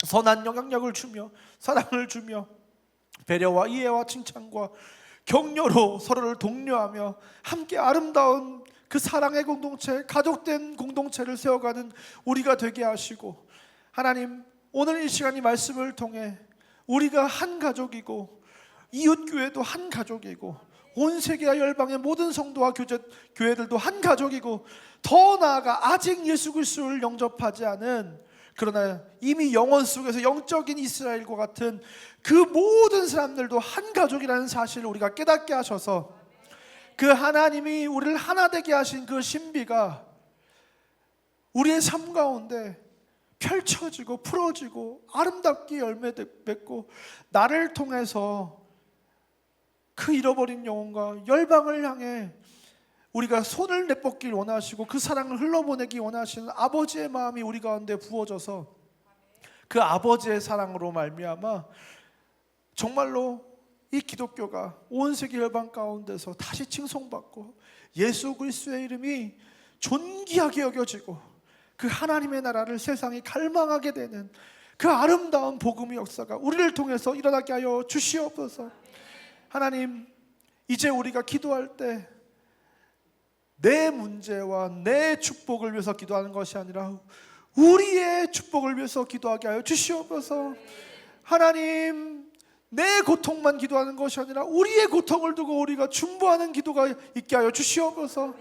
Speaker 1: 선한 영향력을 주며 사랑을 주며 배려와 이해와 칭찬과 격려로 서로를 독려하며 함께 아름다운 그 사랑의 공동체, 가족된 공동체를 세워가는 우리가 되게 하시고, 하나님, 오늘 이 시간 이 말씀을 통해 우리가 한 가족이고 이웃교회도 한 가족이고 온 세계와 열방의 모든 성도와 교회들도 한 가족이고, 더 나아가 아직 예수 그리스도를 영접하지 않은, 그러나 이미 영혼 속에서 영적인 이스라엘과 같은 그 모든 사람들도 한 가족이라는 사실을 우리가 깨닫게 하셔서 그 하나님이 우리를 하나 되게 하신 그 신비가 우리의 삶 가운데 펼쳐지고 풀어지고 아름답게 열매 맺고, 나를 통해서 그 잃어버린 영혼과 열방을 향해 우리가 손을 내뻗길 원하시고 그 사랑을 흘러보내기 원하시는 아버지의 마음이 우리 가운데 부어져서 그 아버지의 사랑으로 말미암아 정말로 이 기독교가 온 세계 열방 가운데서 다시 칭송받고 예수 그리스도의 이름이 존귀하게 여겨지고 그 하나님의 나라를 세상이 갈망하게 되는 그 아름다운 복음의 역사가 우리를 통해서 일어나게 하여 주시옵소서. 하나님, 이제 우리가 기도할 때 내 문제와 내 축복을 위해서 기도하는 것이 아니라 우리의 축복을 위해서 기도하게 하여 주시옵소서. 하나님, 내 고통만 기도하는 것이 아니라 우리의 고통을 두고 우리가 중보하는 기도가 있게 하여 주시옵소서.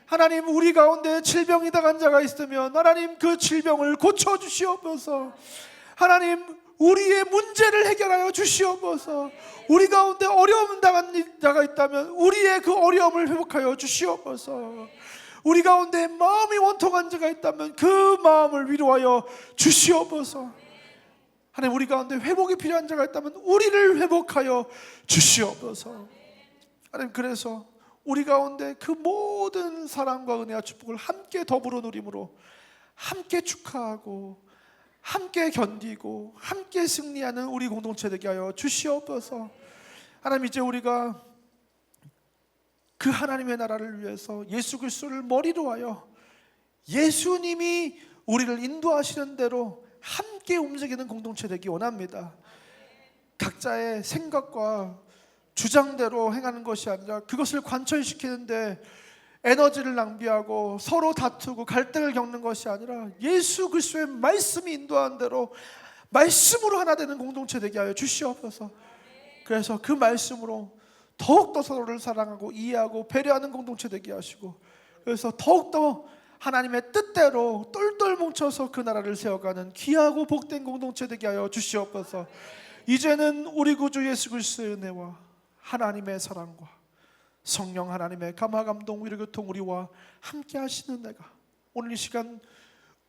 Speaker 1: 하나님, 우리 가운데 질병이 당한 자가 있으면 하나님 그 질병을 고쳐 주시옵소서. 하나님, 우리의 문제를 해결하여 주시옵소서. 우리 가운데 어려움 당한 자가 있다면 우리의 그 어려움을 회복하여 주시옵소서. 우리 가운데 마음이 원통한 자가 있다면 그 마음을 위로하여 주시옵소서. 하나님, 우리 가운데 회복이 필요한 자가 있다면 우리를 회복하여 주시옵소서. 하나님, 그래서 우리 가운데 그 모든 사랑과 은혜와 축복을 함께 더불어 누림으로 함께 축하하고 함께 견디고 함께 승리하는 우리 공동체 되게 하여 주시옵소서. 하나님, 이제 우리가 그 하나님의 나라를 위해서 예수 그리스도를 머리로 하여 예수님이 우리를 인도하시는 대로 함께 움직이는 공동체 되기 원합니다. 각자의 생각과 주장대로 행하는 것이 아니라 그것을 관철시키는데 에너지를 낭비하고 서로 다투고 갈등을 겪는 것이 아니라 예수 그리스도의 말씀이 인도하는 대로 말씀으로 하나 되는 공동체 되게 하여 주시옵소서. 그래서 그 말씀으로 더욱더 서로를 사랑하고 이해하고 배려하는 공동체 되게 하시고, 그래서 더욱더 하나님의 뜻대로 똘똘 뭉쳐서 그 나라를 세워가는 귀하고 복된 공동체 되게 하여 주시옵소서. 이제는 우리 구주 예수 그리스도의 은혜와 하나님의 사랑과 성령 하나님의 감화감동 위로교통 우리와 함께 하시는 내가 오늘 이 시간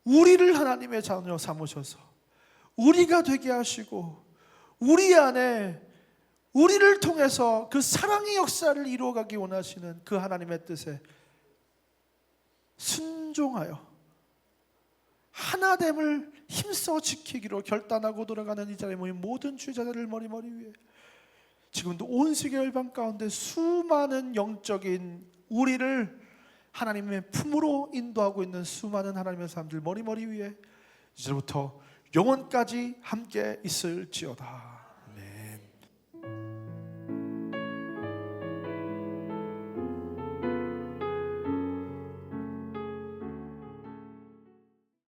Speaker 1: 우리를 하나님의 자녀 삼으셔서 우리가 되게 하시고 우리 안에 우리를 통해서 그 사랑의 역사를 이루어가기 원하시는 그 하나님의 뜻에 순종하여 하나됨을 힘써 지키기로 결단하고 돌아가는 이 자리에 모인 모든 주자들을 머리 위에 지금도 온 세계 열방 가운데 수많은 영적인 우리를 하나님의 품으로 인도하고 있는 수많은 하나님의 사람들 머리 위에 이제부터 영원까지 함께 있을지어다.